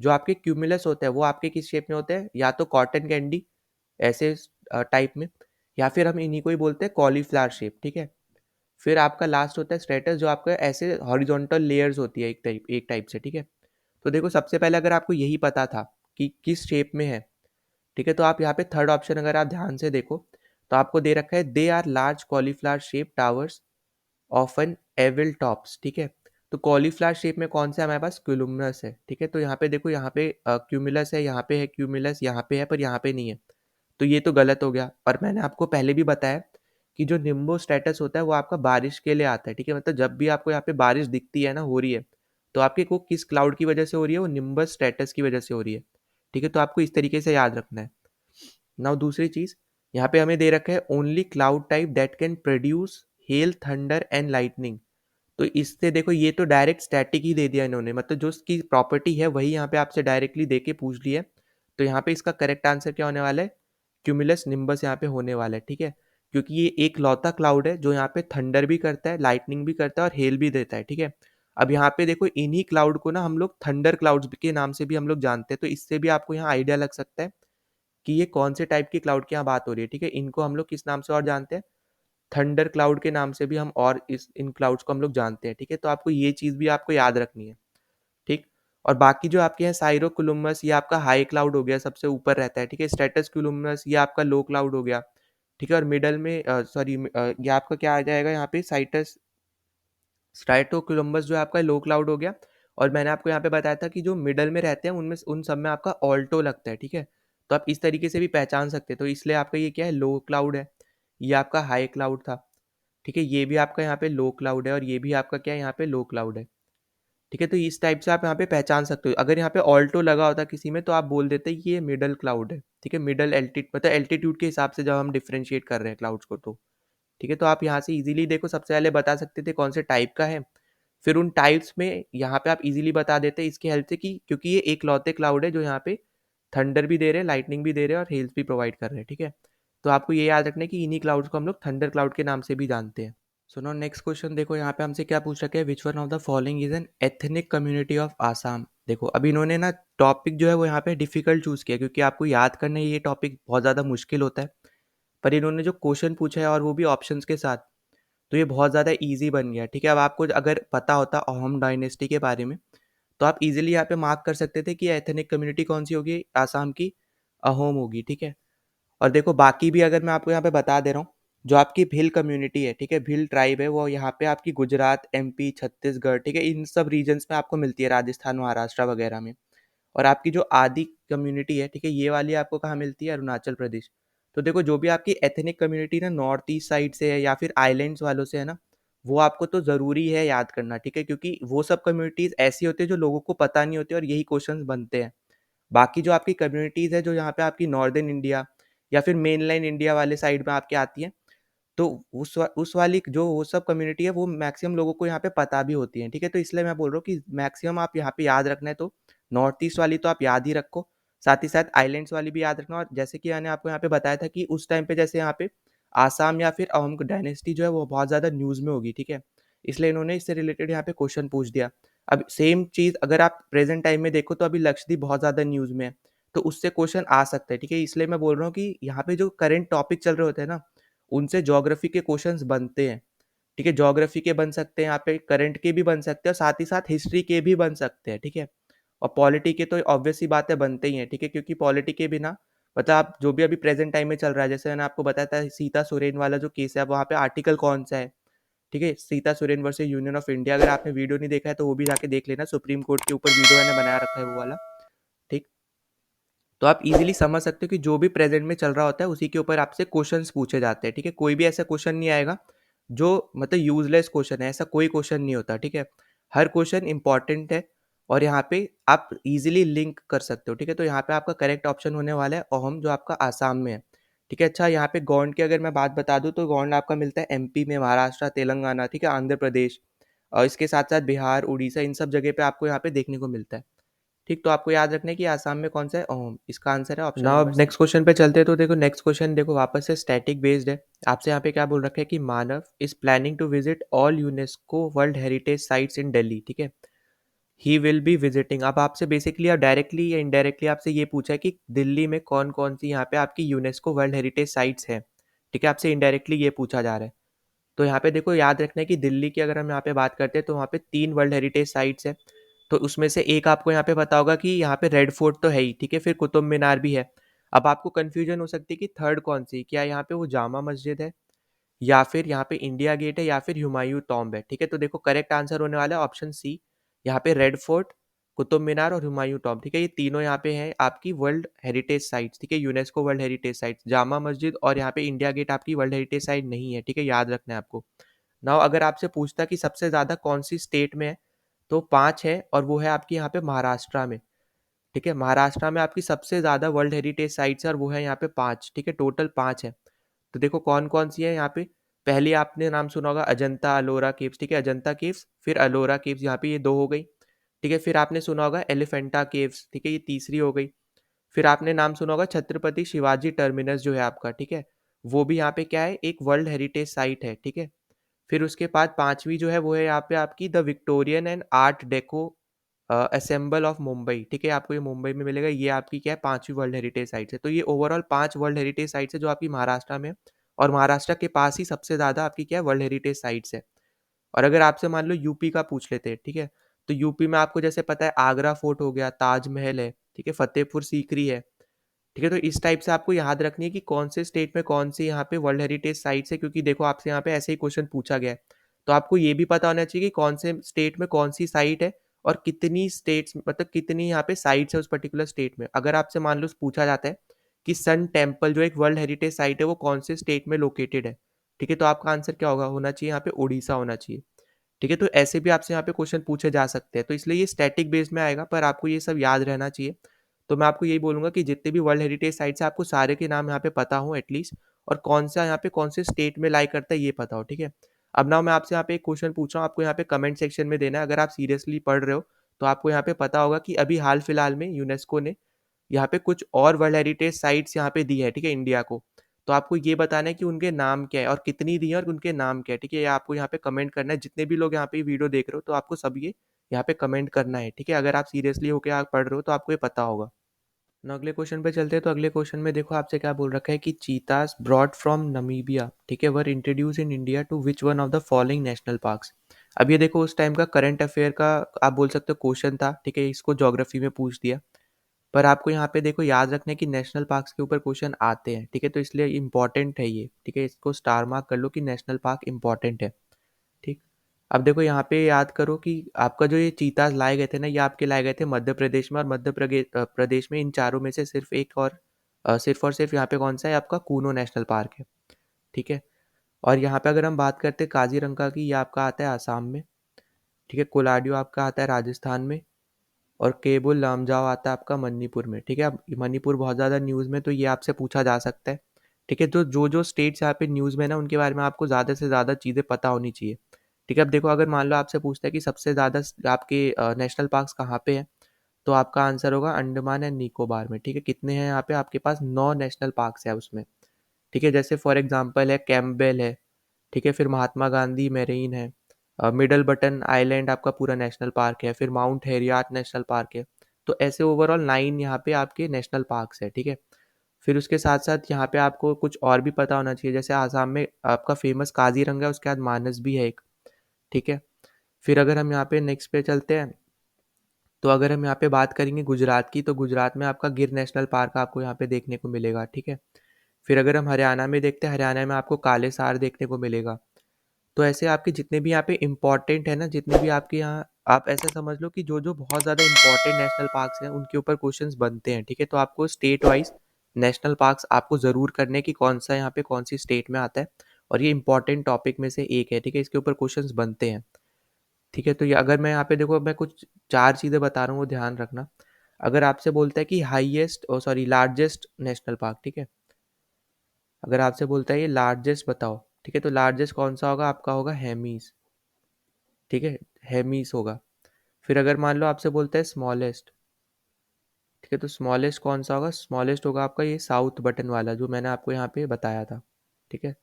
जो आपके क्यूमुलस होते हैं वो आपके किस शेप में होते हैं, या तो कॉटन कैंडी ऐसे टाइप में, या फिर हम इन्हीं को ही बोलते हैं कॉलीफ्लावर शेप, ठीक है। फिर आपका लास्ट होता है स्ट्रेटस, जो आपका ऐसे हॉरिजॉन्टल लेयर्स होती है एक टाइप से, ठीक है। तो देखो सबसे पहले अगर आपको यही पता था कि किस शेप में है, ठीक है, तो आप यहाँ पे थर्ड ऑप्शन अगर आप ध्यान से देखो तो आपको दे रखा है, they are large cauliflower shape towers often anvil tops, ठीक है। तो कॉलीफ्लावर शेप में कौन सा हमारे पास, क्यूलुमनस है, ठीक है। तो यहाँ पे देखो, यहाँ पे क्यूमुलस है, यहाँ पे है क्यूमुलस, यहाँ पे है पर यहाँ पे नहीं है, तो ये तो गलत हो गया। और मैंने आपको पहले भी बताया कि जो निम्बो स्टेटस होता है वो आपका बारिश के लिए आता है, ठीक है। मतलब जब भी आपको यहाँ पे बारिश दिखती है ना, हो रही है, तो आपके को किस क्लाउड की वजह से हो रही है, वो निम्बस स्टेटस की वजह से हो रही है, ठीक है। तो आपको इस तरीके से याद रखना है। नाउ दूसरी चीज, यहाँ पे हमें दे रखा है, only cloud type that can produce hello, thunder and lightning. तो इससे देखो ये तो डायरेक्ट स्टैटिक ही दे दिया इन्होंने, मतलब जो उसकी प्रॉपर्टी है वही यहाँ पे आपसे डायरेक्टली दे के पूछ लिया है। तो यहाँ पे इसका करेक्ट आंसर क्या होने वाला है, क्यूमुलस निम्बस यहाँ पे होने वाला है, ठीक है। क्योंकि ये एक लौता क्लाउड है जो यहाँ पे थंडर भी करता है, लाइटनिंग भी करता है और हेल भी देता है, ठीक है। अब यहाँ पे देखो इन्हीं क्लाउड को ना हम लोग थंडर क्लाउड्स के नाम से भी हम लोग जानते हैं। तो इससे भी आपको यहाँ आइडिया लग सकता है कि ये कौन से टाइप की क्लाउड की यहाँ बात हो रही है, ठीक है। इनको हम लोग किस नाम से और जानते हैं, थंडर क्लाउड के नाम से भी हम और इन क्लाउड्स को हम लोग जानते हैं, ठीक है। तो आपको ये चीज़ भी आपको याद रखनी है, ठीक। और बाकी जो आपके हैं साइरोकुलुमस, ये आपका हाई क्लाउड हो गया, सबसे ऊपर रहता है, ठीक है। स्ट्रेटसकुलुमस ये आपका लो क्लाउड हो गया, ठीक है। और मिडल में सॉरी ये आपका क्या आ जाएगा यहाँ पे, साइटस स्ट्राइटोकुलम्बस जो है आपका लो क्लाउड हो गया। और मैंने आपको यहाँ पे बताया था कि जो मिडल में रहते हैं उनमें उन सब में आपका ऑल्टो लगता है, ठीक है। तो आप इस तरीके से भी पहचान सकते हैं। तो इसलिए आपका ये क्या है, लो क्लाउड है, ये आपका हाई क्लाउड था, ठीक है। ये भी आपका यहाँ पे लो क्लाउड है और ये भी आपका क्या है, यहाँ पे लो क्लाउड है, ठीक है। तो इस टाइप से आप यहाँ पे पहचान सकते हो। अगर यहाँ पे ऑल्टो लगा होता किसी में तो आप बोल देते ये मिडल क्लाउड है, ठीक है। मिडल एल्टीट्यूड मतलब एल्टीट्यूड के हिसाब से जब हम डिफ्रेंशिएट कर रहे हैं क्लाउड्स को, तो ठीक है। तो आप यहाँ से इजीली देखो, सबसे पहले बता सकते थे कौन से टाइप का है, फिर उन टाइप्स में यहाँ पे आप इजीली बता देते इसके हेल्प से कि क्योंकि ये एक लौते क्लाउड है जो यहाँ पे थंडर भी दे रहे हैं, लाइटनिंग भी दे रहे हैं और हेल्स भी प्रोवाइड कर रहे हैं, ठीक है। तो आपको ये याद रखना है कि इन्हीं क्लाउड्स को हम लोग थंडर क्लाउड के नाम से भी जानते हैं। सो नाउ नेक्स्ट क्वेश्चन देखो, यहाँ पे हमसे क्या पूछ रखे हैं, विच one of the following is an ethnic community of Assam. देखो अब इन्होंने ना टॉपिक जो है वो यहाँ पे डिफिकल्ट चूज किया, क्योंकि आपको याद करना ये टॉपिक बहुत ज़्यादा मुश्किल होता है। पर इन्होंने जो क्वेश्चन पूछा है और वो भी ऑप्शंस के साथ, तो ये बहुत ज़्यादा ईजी बन गया, ठीक है। अब आपको अगर पता होता अहोम डायनेस्टी के बारे में तो आप इजीली यहाँ पे मार्क कर सकते थे कि एथनिक कम्युनिटी कौन सी होगी, आसाम की अहोम होगी, ठीक है। और देखो बाकी भी अगर मैं आपको यहाँ पे बता दे रहा हूँ, जो आपकी भिल कम्युनिटी है, ठीक है, भिल ट्राइब है, वो यहाँ पे आपकी गुजरात, एमपी, छत्तीसगढ़, ठीक है, इन सब रीजन्स में आपको मिलती है, राजस्थान, महाराष्ट्र वगैरह में। और आपकी जो आदि कम्युनिटी है, ठीक है, ये वाली आपको कहाँ मिलती है, अरुणाचल प्रदेश। तो देखो जो भी आपकी एथनिक कम्युनिटी ना नॉर्थ ईस्ट साइड से है या फिर आइलैंड्स वालों से है ना, वो आपको तो ज़रूरी है याद करना, ठीक है, क्योंकि वो सब कम्युनिटीज़ ऐसी होती है जो लोगों को पता नहीं होती और यही क्वेश्चंस बनते हैं। बाकी जो आपकी कम्युनिटीज़ है जो यहाँ पे आपकी नॉर्दर्न इंडिया या फिर मेनलैंड इंडिया वाले साइड में आपके आती हैं, तो उस वाली जो वो सब कम्युनिटी है वो मैक्सिमम लोगों को यहाँ पे पता भी होती है, ठीक है। तो इसलिए मैं बोल रहा हूँ कि मैक्सिमम आप यहाँ पे याद रखना है तो नॉर्थ ईस्ट वाली तो आप याद ही रखो, साथ ही साथ आइलैंड्स वाली भी याद रखना। और जैसे कि मैंने आपको यहाँ पे बताया था कि उस टाइम पे जैसे यहाँ पे आसाम या फिर अहोम डायनेस्टी जो है वो बहुत ज़्यादा न्यूज़ में होगी, ठीक है, इसलिए इन्होंने इससे रिलेटेड यहाँ पे क्वेश्चन पूछ दिया। अब सेम चीज़ अगर आप प्रेजेंट टाइम में देखो तो अभी लक्षद्वीप बहुत ज़्यादा न्यूज़ में है, तो उससे क्वेश्चन आ सकता है, ठीक है। इसलिए मैं बोल रहा हूँ कि यहाँ पे जो करंट टॉपिक चल रहे होते हैं ना, उनसे ज्योग्राफी के क्वेश्चंस बनते हैं, ठीक है, ज्योग्राफी के बन सकते हैं यहाँ पे, करंट के भी बन सकते हैं और साथ ही साथ हिस्ट्री के भी बन सकते हैं, ठीक है। और पॉलिटी के तो ऑब्वियस सी बात है बनते ही हैं, ठीक है, क्योंकि पॉलिटी के बिना मतलब आप जो भी अभी प्रेजेंट टाइम में चल रहा है, जैसे मैंने आपको बताया था सीता सोरेन वाला जो केस है, वहाँ पे आर्टिकल कौन सा है, ठीक है, Sita Soren versus union of India. अगर आपने वीडियो नहीं देखा है तो वो भी जाके देख लेना, सुप्रीम कोर्ट के ऊपर वीडियो मैंने बनाया रखा है वो वाला, ठीक। तो आप इजीली समझ सकते हो कि जो भी प्रेजेंट में चल रहा होता है उसी के ऊपर आपसे क्वेश्चंस पूछे जाते हैं, ठीक है। कोई भी ऐसा क्वेश्चन नहीं आएगा जो मतलब यूजलेस क्वेश्चन है, ऐसा कोई क्वेश्चन नहीं होता, ठीक है। हर क्वेश्चन इंपॉर्टेंट है और यहाँ पे आप इजीली लिंक कर सकते हो, ठीक है। तो यहाँ पे आपका करेक्ट ऑप्शन होने वाला है अहोम, जो आपका आसाम में है, ठीक है। अच्छा, यहाँ पे गौंड की अगर मैं बात बता दूँ तो गौंड आपका मिलता है एमपी में, महाराष्ट्र, तेलंगाना, ठीक है, आंध्र प्रदेश और इसके साथ साथ बिहार, उड़ीसा, इन सब जगह पे आपको यहाँ पे देखने को मिलता है, ठीक। तो आपको याद रखना है कि आसाम में कौन सा है, ओम, इसका आंसर है ऑप्शन नंबर। अब नेक्स्ट क्वेश्चन पे चलते हैं। तो देखो नेक्स्ट क्वेश्चन देखो वापस से स्टैटिक बेस्ड है। आपसे यहाँ पे क्या बोल रखा है कि Manav is planning to visit all UNESCO world heritage sites in Delhi, ठीक है। He will be visiting. अब आपसे बेसिकली आप डायरेक्टली या इनडायरेक्टली आपसे ये पूछा है कि दिल्ली में कौन कौन सी यहाँ पे आपकी यूनेस्को वर्ल्ड हेरिटेज साइट्स है, ठीक है। आपसे इनडायरेक्टली ये पूछा जा रहा है। तो यहाँ पे देखो याद रखना है कि दिल्ली की अगर हम यहाँ पे बात करते हैं तो वहाँ पे 3 वर्ल्ड हेरिटेज साइट्स है। तो उसमें से एक आपको यहाँ पे पता होगा कि यहाँ पे रेड फोर्ट तो है ही, ठीक है, फिर कुतुब मीनार भी है। अब आपको कंफ्यूजन हो सकती है कि थर्ड कौन सी, क्या यहाँ पे वो जामा मस्जिद है या फिर यहाँ पे इंडिया गेट है या फिर हुमायूं टॉम्ब है, ठीक है। तो देखो करेक्ट आंसर होने वाला है ऑप्शन सी, यहाँ पे रेड फोर्ट, कुतुब मीनार और हुमायूं टॉम्ब, ठीक है। ये तीनों यहाँ पे हैं आपकी वर्ल्ड हेरिटेज साइट्स, ठीक है, UNESCO world heritage sites. Jama Masjid और यहाँ पे इंडिया गेट आपकी वर्ल्ड हेरिटेज साइट नहीं है, ठीक है, याद रखना है आपको। नाउ अगर आपसे पूछता कि सबसे ज्यादा कौन सी स्टेट में है, तो 5 है और वो है आपकी यहाँ पे महाराष्ट्र में, ठीक है। महाराष्ट्र में आपकी सबसे ज्यादा वर्ल्ड हेरिटेज साइट्स है और वो है यहाँ पे 5, ठीक है, टोटल 5 है। तो देखो कौन कौन सी है यहाँ पे। पहली आपने नाम सुना होगा अजंता अलोरा केव्स, ठीक है, अजंता केव्स, फिर अलोरा केव्स, यहाँ पे ये 2 हो गई, ठीक है। फिर आपने सुना होगा एलिफेंटा केव्स, ठीक है, ये तीसरी हो गई। फिर आपने नाम सुना होगा छत्रपति शिवाजी टर्मिनस जो है आपका, ठीक है, वो भी यहाँ पे क्या है, एक वर्ल्ड हेरिटेज साइट है, ठीक है। फिर उसके बाद पांचवी जो है वो है यहाँ पे आपकी the Victorian and art deco assemble of Mumbai, ठीक है, आपको ये मुंबई में मिलेगा। ये आपकी क्या है, पांचवी वर्ल्ड हेरिटेज साइट है। तो ये ओवरऑल 5 वर्ल्ड हेरिटेज साइट्स है जो आपकी महाराष्ट्र में है और महाराष्ट्र के पास ही सबसे ज्यादा आपकी क्या है, वर्ल्ड हेरिटेज साइट्स है। और अगर आपसे मान लो यूपी का पूछ लेते हैं, ठीक है, तो यूपी में आपको जैसे पता है आगरा फोर्ट हो गया, ताजमहल है, ठीक है, फतेहपुर सीकरी है, ठीक है। तो इस टाइप से आपको याद रखनी है कि कौन से स्टेट में कौन सी यहाँ पे वर्ल्ड हेरिटेज साइट्स है, क्योंकि देखो आपसे यहाँ पे ऐसे ही क्वेश्चन पूछा गया है। तो आपको ये भी पता होना चाहिए कि कौन से स्टेट में कौन सी साइट है और कितनी स्टेट्स मतलब कितनी यहाँ पे साइट्स है उस पर्टिकुलर स्टेट में। अगर आपसे मान लो पूछा जाता है कि सन टेम्पल जो एक वर्ल्ड हेरिटेज साइट है वो कौन से स्टेट में लोकेटेड है, ठीक है, तो आपका आंसर क्या होगा, होना चाहिए यहाँ पे उड़ीसा होना चाहिए, ठीक है। तो ऐसे भी आपसे यहाँ पे क्वेश्चन पूछे जा सकते हैं, तो इसलिए ये स्टैटिक बेस्ड में आएगा, पर आपको ये सब याद रहना चाहिए। तो मैं आपको यही बोलूंगा कि जितने भी वर्ल्ड हेरिटेज साइट्स है आपको सारे के नाम यहाँ पे पता हो एटलीस्ट, और कौन सा यहाँ पे कौन से स्टेट में लाई करता है ये पता हो, ठीक है। अब ना मैं आपसे यहाँ पे एक क्वेश्चन पूछ रहा हूँ, आपको यहाँ पे कमेंट सेक्शन में देना है। अगर आप सीरियसली पढ़ रहे हो तो आपको यहाँ पे पता होगा कि अभी हाल फिलहाल में यूनेस्को ने यहाँ पे कुछ और वर्ल्ड हेरिटेज साइट्स यहाँ पे दी है, ठीक है, इंडिया को। तो आपको ये बताना है कि उनके नाम क्या है और कितनी दी है और उनके नाम क्या है, ठीक है। ये आपको यहाँ पे कमेंट करना है। जितने भी लोग यहाँ पे वीडियो देख रहे हो तो आपको सब ये यहाँ पे कमेंट करना है, ठीक है। अगर आप सीरियसली होकर आप पढ़ रहे हो तो आपको ये पता होगा ना। अगले क्वेश्चन पे चलते हैं। तो अगले क्वेश्चन में देखो आपसे क्या बोल रखा है कि चीतास ब्रॉड फ्रॉम नमीबिया, ठीक है, were introduce in India to which one of the following national parks. अब ये देखो उस टाइम का करंट अफेयर का आप बोल सकते हो क्वेश्चन था, ठीक है, इसको ज्योग्राफी में पूछ दिया। पर आपको यहाँ पे देखो याद रखना है कि नेशनल पार्क्स के ऊपर क्वेश्चन आते हैं, ठीक है, तो इसलिए इंपॉर्टेंट है ये, ठीक है, इसको स्टार मार्क कर लो कि नेशनल पार्क इंपॉर्टेंट है, ठीक। अब देखो यहाँ पे याद करो कि आपका जो ये चीताज लाए गए थे ना, ये आपके लाए गए थे मध्य प्रदेश में, और मध्य प्रदेश में इन चारों में से सिर्फ एक और सिर्फ यहाँ पे कौन सा है, आपका कूनो नेशनल पार्क है, ठीक है। और यहाँ पे अगर हम बात करते हैं काजीरंगा की, ये आपका आता है आसाम में, ठीक है, कोलाडियो आपका आता है राजस्थान में, और केबुल लामजाओ आता है आपका मणिपुर में, ठीक है। अब मणिपुर बहुत ज़्यादा न्यूज़ में, तो ये आपसे पूछा जा सकता है, ठीक है। तो जो जो स्टेट्स यहाँ पे न्यूज़ में ना उनके बारे में आपको ज़्यादा से ज़्यादा चीज़ें पता होनी चाहिए, ठीक है। अब देखो अगर मान लो आपसे पूछता है कि सबसे ज़्यादा आपके नेशनल पार्क्स कहाँ पे हैं, तो आपका आंसर होगा अंडमान एंड निकोबार में, ठीक है। कितने हैं यहाँ पे आपके पास, 9 नेशनल पार्क्स है उसमें, ठीक है। जैसे फॉर एग्जांपल है कैम्पबेल है, ठीक है, फिर महात्मा गांधी मेरीन है, मिडल बटन आइलैंड आपका पूरा नेशनल पार्क है, फिर माउंट हेरियाट नेशनल पार्क है। तो ऐसे ओवरऑल 9 यहाँ पे आपके नेशनल पार्क्स है, ठीक है। फिर उसके साथ-साथ यहाँ पे आपको कुछ और भी पता होना चाहिए, जैसे आसाम में आपका फ़ेमस काज़ीरंगा है, उसके बाद मानस भी है एक, ठीक है? फिर अगर हम यहाँ पे नेक्स्ट पे चलते हैं, तो अगर हम यहाँ पे बात करेंगे गुजरात की, तो गुजरात में आपका गिर नेशनल पार्क आपको यहाँ पे देखने को मिलेगा, ठीक है? फिर अगर हम हरियाणा में देखते हैं, हरियाणा में आपको काले सार देखने को मिलेगा। तो ऐसे आपके जितने भी यहाँ पे इम्पोर्टेंट है ना, जितने भी आपके यहाँ, आप ऐसा समझ लो कि जो-जो बहुत ज़्यादा इम्पोर्टेंट नेशनल पार्क्स हैं, उनके ऊपर क्वेश्चंस बनते हैं, ठीक है? तो आपको स्टेट वाइज़ नेशनल पार्क्स आपको ज़रूर करने कि कौन-सा यहाँ पे कौन-सी स्टेट में आता है और ये इम्पोर्टेंट टॉपिक में से एक है, ठीक है? इसके ऊपर क्वेश्चंस बनते हैं, ठीक है? तो ये अगर मैं यहाँ पे देखो मैं कुछ 4 चीज़ें बता रहा हूँ, वो ध्यान रखना। अगर आपसे बोलता है कि लार्जेस्ट नेशनल पार्क, ठीक है? अगर आपसे बोलता है ये लार्जेस्ट बताओ, ठीक है? तो लार्जेस्ट कौन-सा होगा? आपका होगा हेमीज़, ठीक है? हेमीज़ होगा। फिर अगर मान लो आपसे बोलता है स्मॉलेस्ट, ठीक है? तो स्मॉलेस्ट कौन-सा होगा? स्मॉलेस्ट होगा आपका ये साउथ बटन वाला, जो मैंने आपको यहाँ पे बताया था, ठीक है?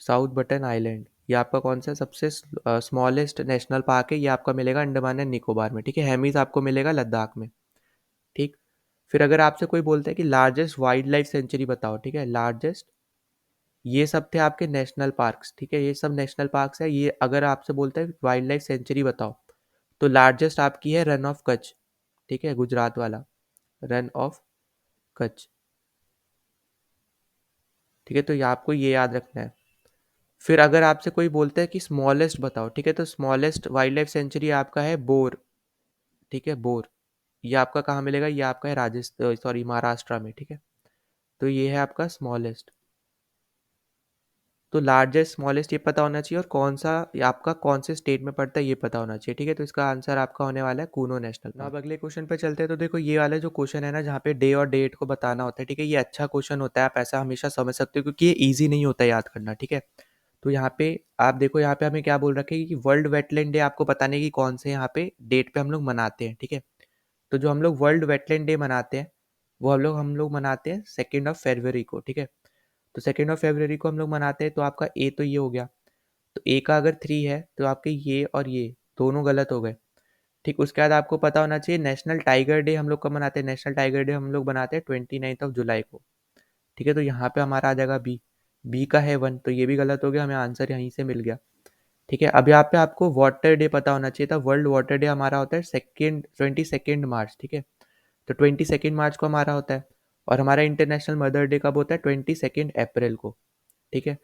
साउथ बटन आइलैंड, ये आपका कौन-सा सबसे स्मॉलेस्ट नेशनल पार्क है, ये आपका मिलेगा अंडमान एंड निकोबार में, ठीक है? हेमीज़ आपको मिलेगा लद्दाख में, ठीक? फिर अगर आपसे कोई बोलता है कि लार्जेस्ट वाइल्ड लाइफ सेंचुरी बताओ, ठीक है? लार्जेस्ट, ये सब थे आपके नेशनल पार्क्स, ठीक है? ये सब नेशनल पार्क्स है। ये अगर आपसे बोलता है वाइल्ड लाइफ सेंचुरी बताओ, तो लार्जेस्ट आपकी है रन ऑफ कच्छ, ठीक है? गुजरात वाला रन ऑफ कच्छ, ठीक है? तो ये आपको ये याद रखना है। फिर अगर आपसे कोई बोलता है कि स्मॉलेस्ट बताओ, ठीक है? तो स्मॉलेस्ट वाइल्ड लाइफ सेंचुरी आपका है बोर, ठीक है? बोर, ये आपका कहाँ मिलेगा? ये आपका है महाराष्ट्र में, ठीक है? तो ये है आपका स्मॉलेस्ट। तो लार्जेस्ट स्मॉलेस्ट ये पता होना चाहिए और कौन सा ये आपका कौन से स्टेट में पड़ता है ये पता होना चाहिए, ठीक है? तो इसका आंसर आपका होने वाला है कूनो नेशनल पार्क। अब अगले क्वेश्चन पे चलते हैं। तो देखो ये वाला जो क्वेश्चन है ना, जहाँ पे डे और डेट को बताना होता है, ठीक है? ये अच्छा क्वेश्चन होता है, आप ऐसा हमेशा समझ सकते हो, क्योंकि ये ईजी नहीं होता याद करना, ठीक है? तो यहाँ पे आप देखो, यहाँ पे हमें क्या बोल रखे हैं कि वर्ल्ड वेटलैंड डे आपको बताने की कौन से यहाँ पे डेट पे हम लोग मनाते हैं, ठीक है? तो जो हम लोग वर्ल्ड वेटलैंड डे मनाते हैं, वो हम लोग मनाते हैं 2 फरवरी को, ठीक है? तो 2 फरवरी को हम लोग मनाते हैं। तो आपका ए तो ये हो गया। तो ए का अगर 3 है तो आपके ये और ये दोनों गलत हो गए, ठीक। उसके बाद आपको पता होना चाहिए नेशनल टाइगर डे हम लोग कब मनाते हैं। नेशनल टाइगर डे हम लोग बनाते हैं 29 जुलाई को, ठीक है। तो यहाँ पे हमारा आ जाएगा बी, बी का है 1, तो ये भी गलत हो गया, हमें आंसर यहीं से मिल गया, ठीक है। अब यहाँ पे आपको वाटर डे पता होना चाहिए था। वर्ल्ड वाटर डे हमारा होता है 22 मार्च, ठीक है। तो 22 मार्च को हमारा होता है। और हमारा इंटरनेशनल मदर डे कब होता है? 22 अप्रैल को, ठीक है।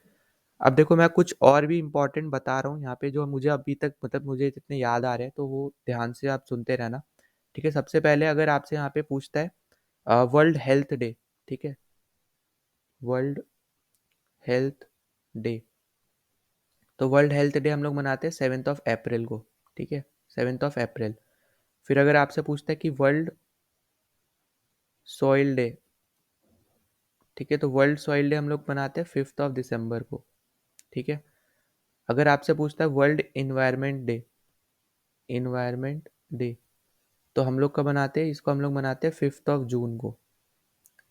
अब देखो मैं कुछ और भी इम्पोर्टेंट बता रहा हूँ यहाँ पे, जो मुझे अभी तक मतलब मुझे जितने याद आ रहे हैं, तो वो ध्यान से आप सुनते रहना, ठीक है। सबसे पहले अगर आपसे यहाँ पे पूछता है वर्ल्ड हेल्थ डे, ठीक है, वर्ल्ड हेल्थ डे, तो वर्ल्ड हेल्थ डे हम लोग मनाते हैं 7 अप्रैल को, ठीक है, 7 अप्रैल। फिर अगर आपसे पूछता है कि वर्ल्ड सॉइल डे, ठीक है, तो वर्ल्ड सॉइल डे हम लोग मनाते हैं 5 दिसंबर को, ठीक है। अगर आपसे पूछता है world environment day, environment day, तो हम लोग कब मनाते हैं इसको? हम लोग मनाते हैं 5 जून को,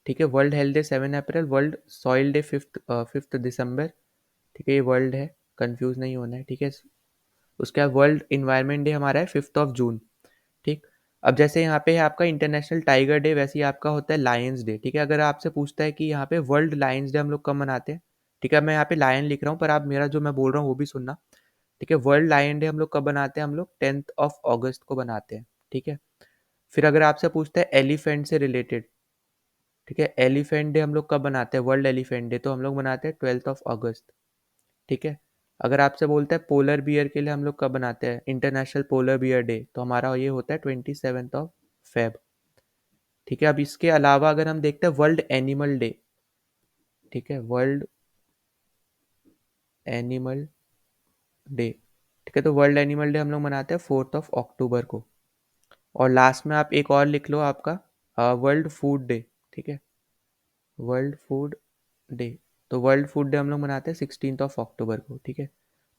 ठीक है। वर्ल्ड हेल्थ डे 7 अप्रैल, वर्ल्ड सॉइल डे 5 दिसंबर, ठीक है। ये वर्ल्ड है, कंफ्यूज नहीं होना है, ठीक है। उसके बाद वर्ल्ड इन्वायरमेंट डे हमारा है 5 जून, ठीक। अब जैसे यहाँ पे है आपका इंटरनेशनल टाइगर डे, वैसे ही आपका होता है लायंस डे, ठीक है। अगर आपसे पूछता है कि यहाँ पे वर्ल्ड लायंस डे हम लोग कब मनाते हैं, ठीक है, मैं यहाँ पे लायन लिख रहा हूँ, पर आप मेरा जो मैं बोल रहा हूँ वो भी सुनना, ठीक है। वर्ल्ड लायन डे हम लोग कब बनाते हैं? हम लोग 10 अगस्त को बनाते हैं, ठीक है। फिर अगर आपसे पूछता है एलिफेंट से रिलेटेड, ठीक है, एलिफेंट डे हम लोग कब बनाते हैं? वर्ल्ड एलिफेंट डे तो हम लोग बनाते हैं 12 अगस्त, ठीक है। अगर आपसे बोलता है पोलर बियर के लिए हम लोग कब बनाते हैं इंटरनेशनल पोलर बियर डे, तो हमारा ये होता है 27 Feb, ठीक है। अब इसके अलावा अगर हम देखते हैं वर्ल्ड एनिमल डे, ठीक है, वर्ल्ड एनिमल डे, ठीक है, तो वर्ल्ड एनिमल डे हम लोग मनाते हैं 4 अक्टूबर को। और लास्ट में आप एक और लिख लो आपका वर्ल्ड फूड डे, ठीक है, वर्ल्ड फूड डे, तो वर्ल्ड फूड डे हम लोग मनाते हैं 16 अक्टूबर को, ठीक है।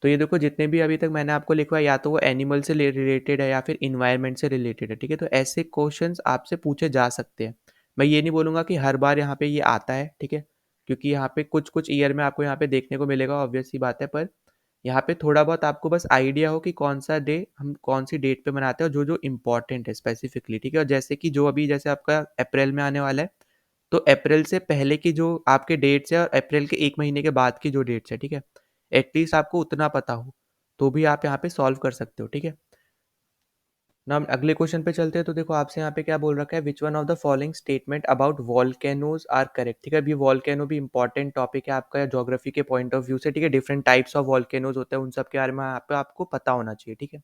तो ये देखो जितने भी अभी तक मैंने आपको लिखवाया, या तो वो एनिमल से रिलेटेड है या फिर इन्वायरमेंट से रिलेटेड है, ठीक है। तो ऐसे क्वेश्चंस आपसे पूछे जा सकते हैं। मैं ये नहीं बोलूँगा कि हर बार यहाँ पे ये आता है, ठीक है, क्योंकि यहाँ पे कुछ कुछ ईयर में आपको यहाँ पे देखने को मिलेगा, ऑब्वियस सी बात है। पर यहाँ पे थोड़ा बहुत आपको बस आइडिया हो कि कौन सा डे हम कौन सी डेट पे मनाते हैं और जो जो इम्पोर्टेंट है स्पेसिफिकली, ठीक है। और जैसे कि जो अभी जैसे आपका अप्रैल में आने वाला है, तो अप्रैल से पहले की जो आपके डेट्स है और अप्रैल के 1 महीने के बाद की जो डेट्स है, ठीक है? एटलीस्ट आपको उतना पता हो, तो भी आप यहाँ पे सॉल्व कर सकते हो, ठीक है? ना हम अगले क्वेश्चन पे चलते हैं। तो देखो आपसे यहाँ पे क्या बोल रखा है, which one of the following statement about volcanoes are correct. ठीक है, अभी वॉल्केनो भी इंपॉर्टेंट टॉपिक है आपका ज्योग्राफी के पॉइंट ऑफ व्यू से। ठीक है, डिफरेंट टाइप्स ऑफ वॉल्केनोज होते हैं, उन सब के बारे में यहाँ पे आपको पता होना चाहिए। ठीक है,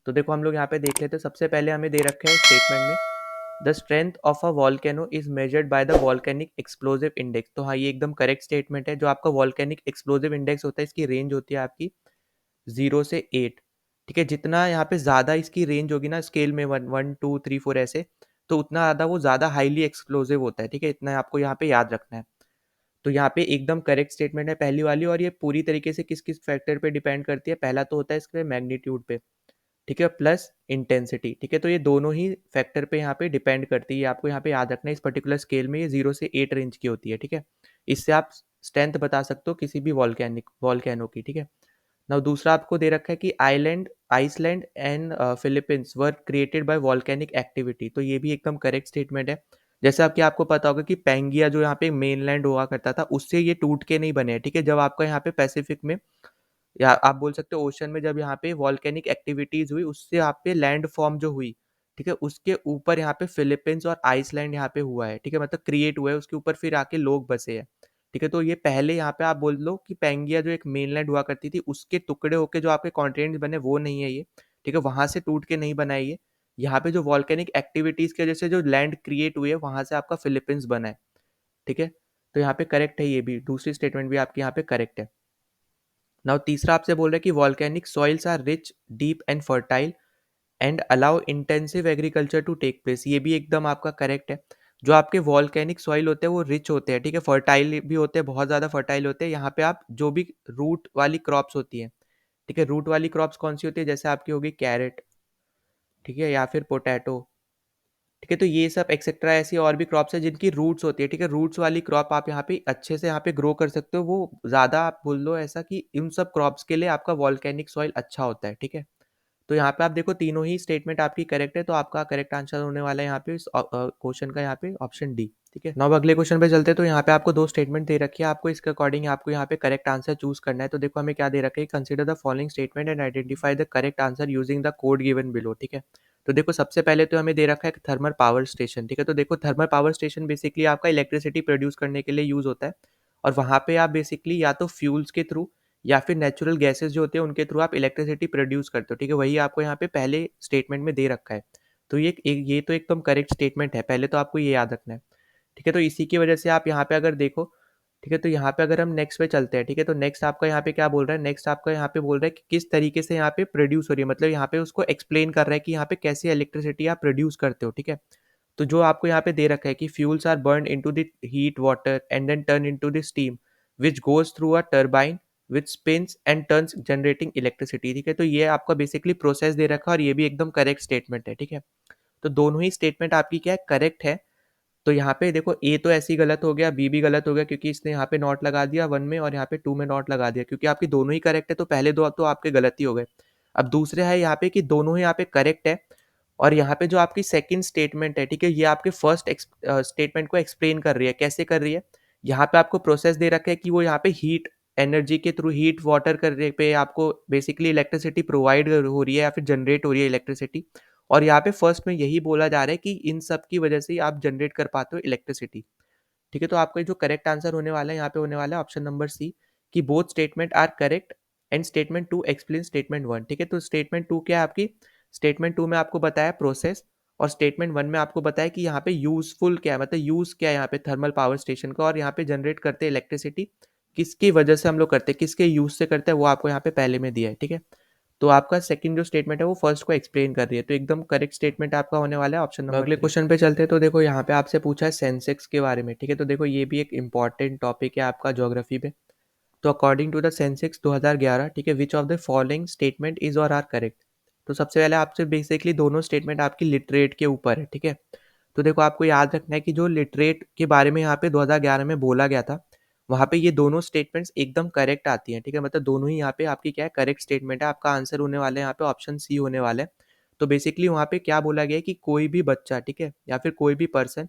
तो देखो हम लोग यहाँ पे देख लेते हैं। सबसे पहले हमें दे रखा है स्टेटमेंट में, the strength of a volcano is measured by the volcanic explosive index. तो हाँ, ये एकदम करेक्ट स्टेटमेंट है। जो आपका वॉल्केनिक एक्सप्लोजिव इंडेक्स होता है, इसकी रेंज होती है आपकी 0 से 8। ठीक है, जितना यहाँ पे ज़्यादा इसकी रेंज होगी ना स्केल में, 1 1 2 3 4 ऐसे, तो उतना ज़्यादा वो ज़्यादा हाईली एक्सप्लोजिव होता है। ठीक है, इतना आपको यहाँ पे याद रखना है। तो यहाँ पे एकदम करेक्ट स्टेटमेंट है पहली वाली, और ये पूरी तरीके से किस किस फैक्टर पे डिपेंड करती है। पहला तो होता है इसके मैग्नीट्यूड पे, ठीक है, प्लस इंटेंसिटी। ठीक है, तो ये दोनों ही फैक्टर पे यहाँ पे डिपेंड करती है। ये आपको यहाँ पे याद रखना है। इस पर्टिकुलर स्केल में ये 0 से 8 रेंज की होती है। ठीक है, इससे आप स्ट्रेंथ बता सकते हो किसी भी वॉल्केनो की। ठीक है, नाउ दूसरा आपको दे रखा है कि Iceland and Philippines were created by volcanic activity. तो ये भी एकदम करेक्ट स्टेटमेंट है। जैसे आपके आपको पता होगा कि पेंगिया जो यहाँ पे मेनलैंड हुआ करता था, उससे ये टूट के नहीं बने हैं। ठीक है, जब आपका यहाँ पे पैसिफिक में, या आप बोल सकते हो ओशन में, जब यहाँ पे वॉल्केनिक एक्टिविटीज हुई, उससे यहाँ पे लैंड फॉर्म जो हुई, ठीक है, उसके ऊपर यहाँ पे फिलीपींस और आइसलैंड यहाँ पे हुआ है। ठीक है, मतलब क्रिएट हुआ है, उसके ऊपर फिर आके लोग बसे हैं। ठीक है, तो ये पहले यहाँ पे आप बोल लो कि पेंगिया जो एक मेनलैंड हुआ करती थी, उसके टुकड़े होके जो आपके कॉन्टिनेंट बने, वो नहीं है ये। ठीक है, वहां से टूट के नहीं बना है ये। यहाँ पे जो वॉल्केनिक एक्टिविटीज की वजह से जो लैंड क्रिएट हुई है, वहां से आपका फिलीपींस बना है। ठीक है, तो यहाँ पे करेक्ट है, ये भी दूसरी स्टेटमेंट भी आपकी यहाँ पे करेक्ट है। नाउ तीसरा आपसे बोल रहा है कि volcanic soils are rich, deep and fertile and allow intensive agriculture to take place. ये भी एकदम आपका करेक्ट है। जो आपके वॉल्केनिक सॉइल होते हैं वो रिच होते हैं। ठीक है, फर्टाइल भी होते हैं, बहुत ज़्यादा फर्टाइल होते हैं। यहाँ पे आप जो भी रूट वाली क्रॉप्स होती हैं, ठीक है, रूट वाली क्रॉप्स कौन सी होती है, जैसे आपकी होगी कैरेट, ठीक है, या फिर पोटैटो। ठीक है, तो ये सब एक्सेट्रा ऐसी और भी क्रॉप्स है जिनकी रूट्स होती है। ठीक है, रूट्स वाली क्रॉप आप यहाँ पे अच्छे से यहाँ पे ग्रो कर सकते हो। वो ज़्यादा आप बोल लो ऐसा कि इन सब क्रॉप्स के लिए आपका वॉल्केनिक सॉइल अच्छा होता है। ठीक है, तो यहाँ पे आप देखो तीनों ही स्टेटमेंट आपकी करेक्ट है, तो आपका करेक्ट आंसर होने वाला है यहाँ पे इस क्वेश्चन का, यहाँ पे ऑप्शन डी। ठीक है, नाउ अगले क्वेश्चन पे चलते हैं। तो यहाँ पे आपको दो स्टेटमेंट दे रखी है, आपको इसके अकॉर्डिंग आपको यहाँ पे करेक्ट आंसर चूज करना है। तो देखो हमें क्या दे रखा है, consider the following statement and identify the correct answer using the code given below. ठीक है, तो देखो सबसे पहले तो हमें दे रखा है थर्मल पावर स्टेशन। ठीक है, तो देखो थर्मल पावर स्टेशन बेसिकली आपका इलेक्ट्रिसिटी प्रोड्यूस करने के लिए यूज होता है, और वहाँ पे आप बेसिकली या तो फ्यूल्स के थ्रू या फिर नेचुरल गैसेस जो होते हैं उनके थ्रू आप इलेक्ट्रिसिटी प्रोड्यूस करते हो। ठीक है, वही आपको यहाँ पे पहले स्टेटमेंट में दे रखा है। तो ये तो एकदम करेक्ट स्टेटमेंट है, पहले तो आपको ये याद रखना है। ठीक है, तो इसी की वजह से आप यहाँ पे अगर देखो, ठीक है, तो यहाँ पे अगर हम नेक्स्ट पे चलते हैं, ठीक है, तो नेक्स्ट आपका यहाँ पे क्या बोल रहा है, नेक्स्ट आपका यहाँ पे बोल रहा है कि किस तरीके से यहाँ पे प्रोड्यूस हो रही है, मतलब यहाँ पे उसको एक्सप्लेन कर रहा है कि यहाँ पे कैसे इलेक्ट्रिसिटी आप प्रोड्यूस करते हो। ठीक है, तो जो आपको यहाँ पे दे रखा है कि fuels are burn into the heat water and then turn into the steam which goes through a turbine which spins and turns generating electricity. ठीक है, तो ये आपका बेसिकली प्रोसेस दे रखा है, और ये भी एकदम करेक्ट स्टेटमेंट है। ठीक है, तो दोनों ही स्टेटमेंट आपकी क्या है, करेक्ट है। तो यहाँ पे देखो ए तो ऐसे ही गलत हो गया, बी भी गलत हो गया, क्योंकि इसने यहाँ पे नॉट लगा दिया 1 में और यहाँ पे 2 में नॉट लगा दिया, क्योंकि आपकी दोनों ही करेक्ट है। तो पहले दो तो आपके गलत ही हो गए। अब दूसरे है यहाँ पे कि दोनों ही यहाँ पे करेक्ट है, और यहाँ पे जो आपकी सेकंड स्टेटमेंट है, ठीक है, ये आपके फर्स्ट स्टेटमेंट को एक्सप्लेन कर रही है। कैसे कर रही है, यहाँ पे आपको प्रोसेस दे रखा है कि वो यहाँ पे हीट एनर्जी के थ्रू हीट वाटर करने पे आपको बेसिकली इलेक्ट्रिसिटी प्रोवाइड हो रही है या फिर जनरेट हो रही है इलेक्ट्रिसिटी। और यहाँ पे फर्स्ट में यही बोला जा रहा है कि इन सब की वजह से ही आप जनरेट कर पाते हो इलेक्ट्रिसिटी। ठीक है, तो आपका जो करेक्ट आंसर होने वाला है यहाँ पे होने वाला है ऑप्शन नंबर सी, कि both statement are correct and statement two explain statement one. ठीक है, तो स्टेटमेंट टू क्या है आपकी, स्टेटमेंट टू में आपको बताया प्रोसेस, और स्टेटमेंट वन में आपको बताया कि यहाँ पे यूजफुल क्या है, मतलब यूज क्या है यहाँ पे थर्मल पावर स्टेशन का, और यहाँ पे जनरेट करते हैं इलेक्ट्रिसिटी किसकी वजह से हम लोग करते हैं, किसके यूज से करते हैं, वो आपको यहाँ पे पहले में दिया है। ठीक है, तो आपका सेकंड जो स्टेटमेंट है वो फर्स्ट को एक्सप्लेन कर रही है, तो एकदम करेक्ट स्टेटमेंट आपका होने वाला है ऑप्शन नंबर। अगले क्वेश्चन पे चलते हैं। तो देखो यहाँ पे आपसे पूछा है सेंसेक्स के बारे में। ठीक है, तो देखो ये भी एक इंपॉर्टेंट टॉपिक है आपका ज्योग्राफी में। तो अकॉर्डिंग टू द सेंसेक्स 2011, ठीक है, which of the following statement is और आर करेक्ट। तो सबसे पहले आपसे बेसिकली दोनों स्टेटमेंट आपकी लिटरेट के ऊपर है। ठीक है, तो देखो आपको याद रखना है कि जो लिटरेट के बारे में यहाँ पे 2011 में बोला गया था, वहाँ पे ये दोनों स्टेटमेंट्स एकदम करेक्ट आती हैं। ठीक है, मतलब दोनों ही यहाँ पे आपकी क्या है, करेक्ट स्टेटमेंट है। आपका आंसर होने वाला है यहाँ पे ऑप्शन सी होने वाला है। तो बेसिकली वहाँ पे क्या बोला गया है कि कोई भी बच्चा, ठीक है, या फिर कोई भी पर्सन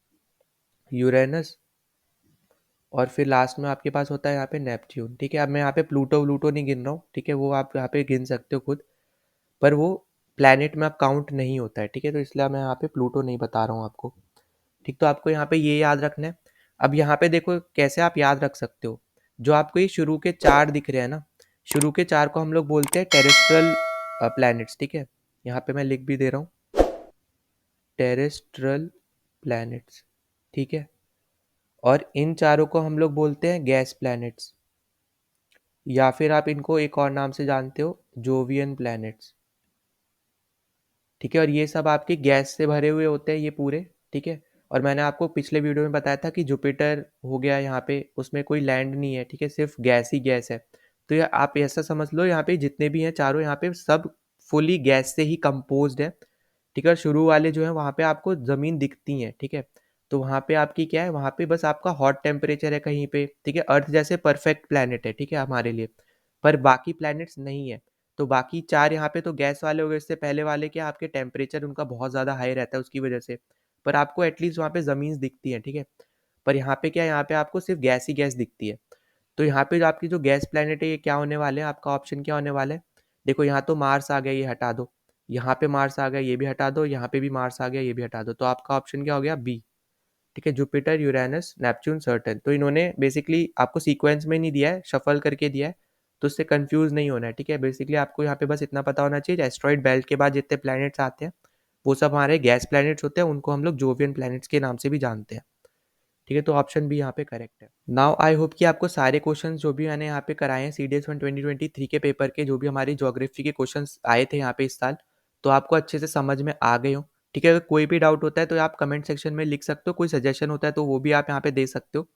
यूरेनस और फिर लास्ट में आपके पास होता है यहाँ पे नेपच्यून, ठीक है। अब मैं यहाँ पे प्लूटो व्लूटो नहीं गिन रहा हूँ, ठीक है, वो आप यहाँ पे गिन सकते हो खुद, पर वो प्लैनेट में अब काउंट नहीं होता है, ठीक है, तो इसलिए मैं यहाँ पे प्लूटो नहीं बता रहा हूँ आपको, ठीक। तो आपको यहाँ पे ये याद रखना है। अब यहाँ पे देखो कैसे आप याद रख सकते हो, जो आपको ये शुरू के 4 दिख रहे हैं ना, शुरू के 4 को हम लोग बोलते हैं टेरेस्ट्रियल प्लैनेट्स, ठीक है। यहाँ पे मैं लिख भी दे रहा हूँ, टेरेस्ट्रियल प्लैनेट्स, ठीक है। और इन चारों को हम लोग बोलते हैं गैस प्लैनेट्स, या फिर आप इनको एक और नाम से जानते हो, जोवियन प्लैनेट्स, ठीक है। और ये सब आपके गैस से भरे हुए होते हैं ये पूरे, ठीक है। और मैंने आपको पिछले वीडियो में बताया था कि जुपिटर हो गया यहाँ पे, उसमें कोई लैंड नहीं है, ठीक है, सिर्फ गैस ही गैस है। तो ये आप ऐसा समझ लो, यहाँ पे जितने भी हैं चारों, यहाँ पे सब फुली गैस से ही कंपोज्ड है, ठीक है। और शुरू वाले जो है वहाँ पे आपको ज़मीन दिखती हैं, ठीक है। तो वहाँ पे आपकी क्या है, वहाँ पे बस आपका हॉट टेम्परेचर है कहीं पे, ठीक है। अर्थ जैसे परफेक्ट प्लैनेट है, ठीक है, हमारे लिए, पर बाकी प्लैनेट्स नहीं है। तो बाकी 4 यहाँ पे तो गैस वाले हो गए, इससे पहले वाले क्या, आपके टेम्परेचर उनका बहुत ज़्यादा हाई रहता है उसकी वजह से, पर आपको एटलीस्ट वहाँ पे ज़मीन दिखती है, ठीक है। पर यहाँ पे क्या है, यहाँ पे आपको सिर्फ गैस ही गैस दिखती है। तो यहाँ पे जो आपकी जो गैस प्लैनेट है ये क्या होने वाले हैं, आपका ऑप्शन क्या होने वाला है। देखो यहाँ तो मार्स आ गया, ये हटा दो, यहाँ पे मार्स आ गया, ये भी हटा दो, यहाँ पे भी मार्स आ गया, ये भी हटा दो, तो आपका ऑप्शन क्या हो गया, बी, ठीक है, जुपिटर, यूरेनस, नेपच्यून, सैटर्न। तो इन्होंने बेसिकली आपको सीक्वेंस में नहीं दिया है, शफल करके दिया है, तो उससे कंफ्यूज नहीं होना है, ठीक है। बेसिकली आपको यहाँ पे बस इतना पता होना चाहिए, एस्ट्रॉइड बेल्ट के बाद जितने प्लैनेट्स आते हैं वो सब हमारे गैस प्लैनेट्स होते हैं, उनको हम लोग जोवियन प्लैनेट्स के नाम से भी जानते हैं, ठीक है। तो ऑप्शन बी यहाँ पे करेक्ट है। नाउ आई होप कि आपको सारे क्वेश्चंस जो भी मैंने यहाँ पे कराए हैं CDS 1 2023 के पेपर के, जो भी हमारी ज्योग्राफी के क्वेश्चंस आए थे यहाँ पे इस साल, तो आपको अच्छे से समझ में आ गए हो, ठीक है। अगर कोई भी डाउट होता है तो आप कमेंट सेक्शन में लिख सकते हो, कोई सजेशन होता है तो वो भी आप यहाँ पे दे सकते हो,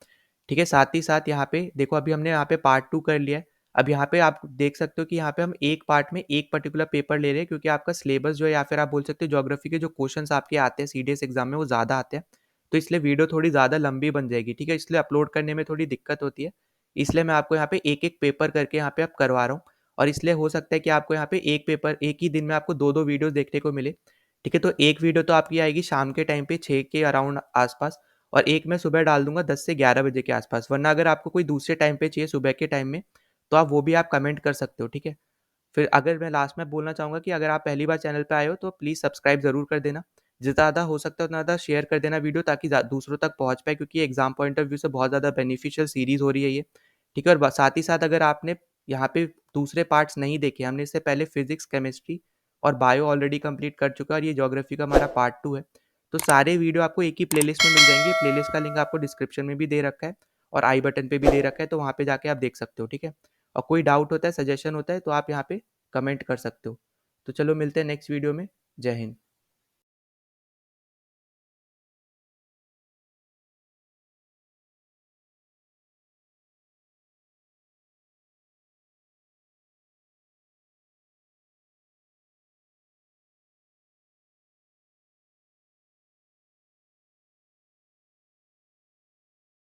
ठीक है। साथ ही साथ यहाँ पे देखो, अभी हमने यहाँ पे पार्ट 2 कर लिया है। अब यहाँ पे आप देख सकते हो कि यहाँ पे हम एक पार्ट में एक पर्टिकुलर पेपर ले रहे हैं, क्योंकि आपका सिलेबस जो है, या फिर आप बोल सकते हो ज्योग्राफी के जो क्वेश्चंस आपके आते हैं CDS एग्जाम में वो ज़्यादा आते हैं, तो इसलिए वीडियो थोड़ी ज़्यादा लंबी बन जाएगी, ठीक है। इसलिए अपलोड करने में थोड़ी दिक्कत होती है, इसलिए मैं आपको यहाँ पे एक एक पेपर करके यहाँ पे आप करवा रहा हूँ। और इसलिए हो सकता है कि आपको यहाँ पे एक पेपर एक ही दिन में आपको दो दो वीडियोस देखने को मिले, ठीक है। तो एक वीडियो तो आपकी आएगी शाम के टाइम पे 6 के अराउंड आसपास, और एक मैं सुबह डाल दूंगा 10 से 11 बजे के आसपास। वरना अगर आपको कोई दूसरे टाइम पे चाहिए सुबह के टाइम में, तो आप वो भी आप कमेंट कर सकते हो, ठीक है। फिर अगर मैं लास्ट में बोलना चाहूँगा कि अगर आप पहली बार चैनल पे आए हो तो प्लीज़ सब्सक्राइब ज़रूर कर देना, जितना ज़्यादा हो सकता है उतना ज़्यादा शेयर कर देना वीडियो, ताकि दूसरों तक पहुँच पाए, क्योंकि एग्जाम पॉइंट ऑफ व्यू से बहुत ज़्यादा बेनिफिशियल सीरीज़ हो रही है ये, ठीक है। और साथ ही साथ अगर आपने यहाँ पे दूसरे पार्ट्स नहीं देखे, हमने इससे पहले फिजिक्स, केमिस्ट्री और बायो ऑलरेडी कंप्लीट कर चुका है, और ये ज्योग्राफी का हमारा पार्ट 2 है। तो सारे वीडियो आपको एक ही प्लेलिस्ट में मिल जाएंगे, प्लेलिस्ट का लिंक आपको डिस्क्रिप्शन में भी दे रखा है और आई बटन पे भी दे रखा है, तो वहाँ पे जाके आप देख सकते हो, ठीक है। और कोई डाउट होता है, सजेशन होता है, तो आप यहाँ पे कमेंट कर सकते हो। तो चलो मिलते हैं नेक्स्ट वीडियो में। जय हिंद।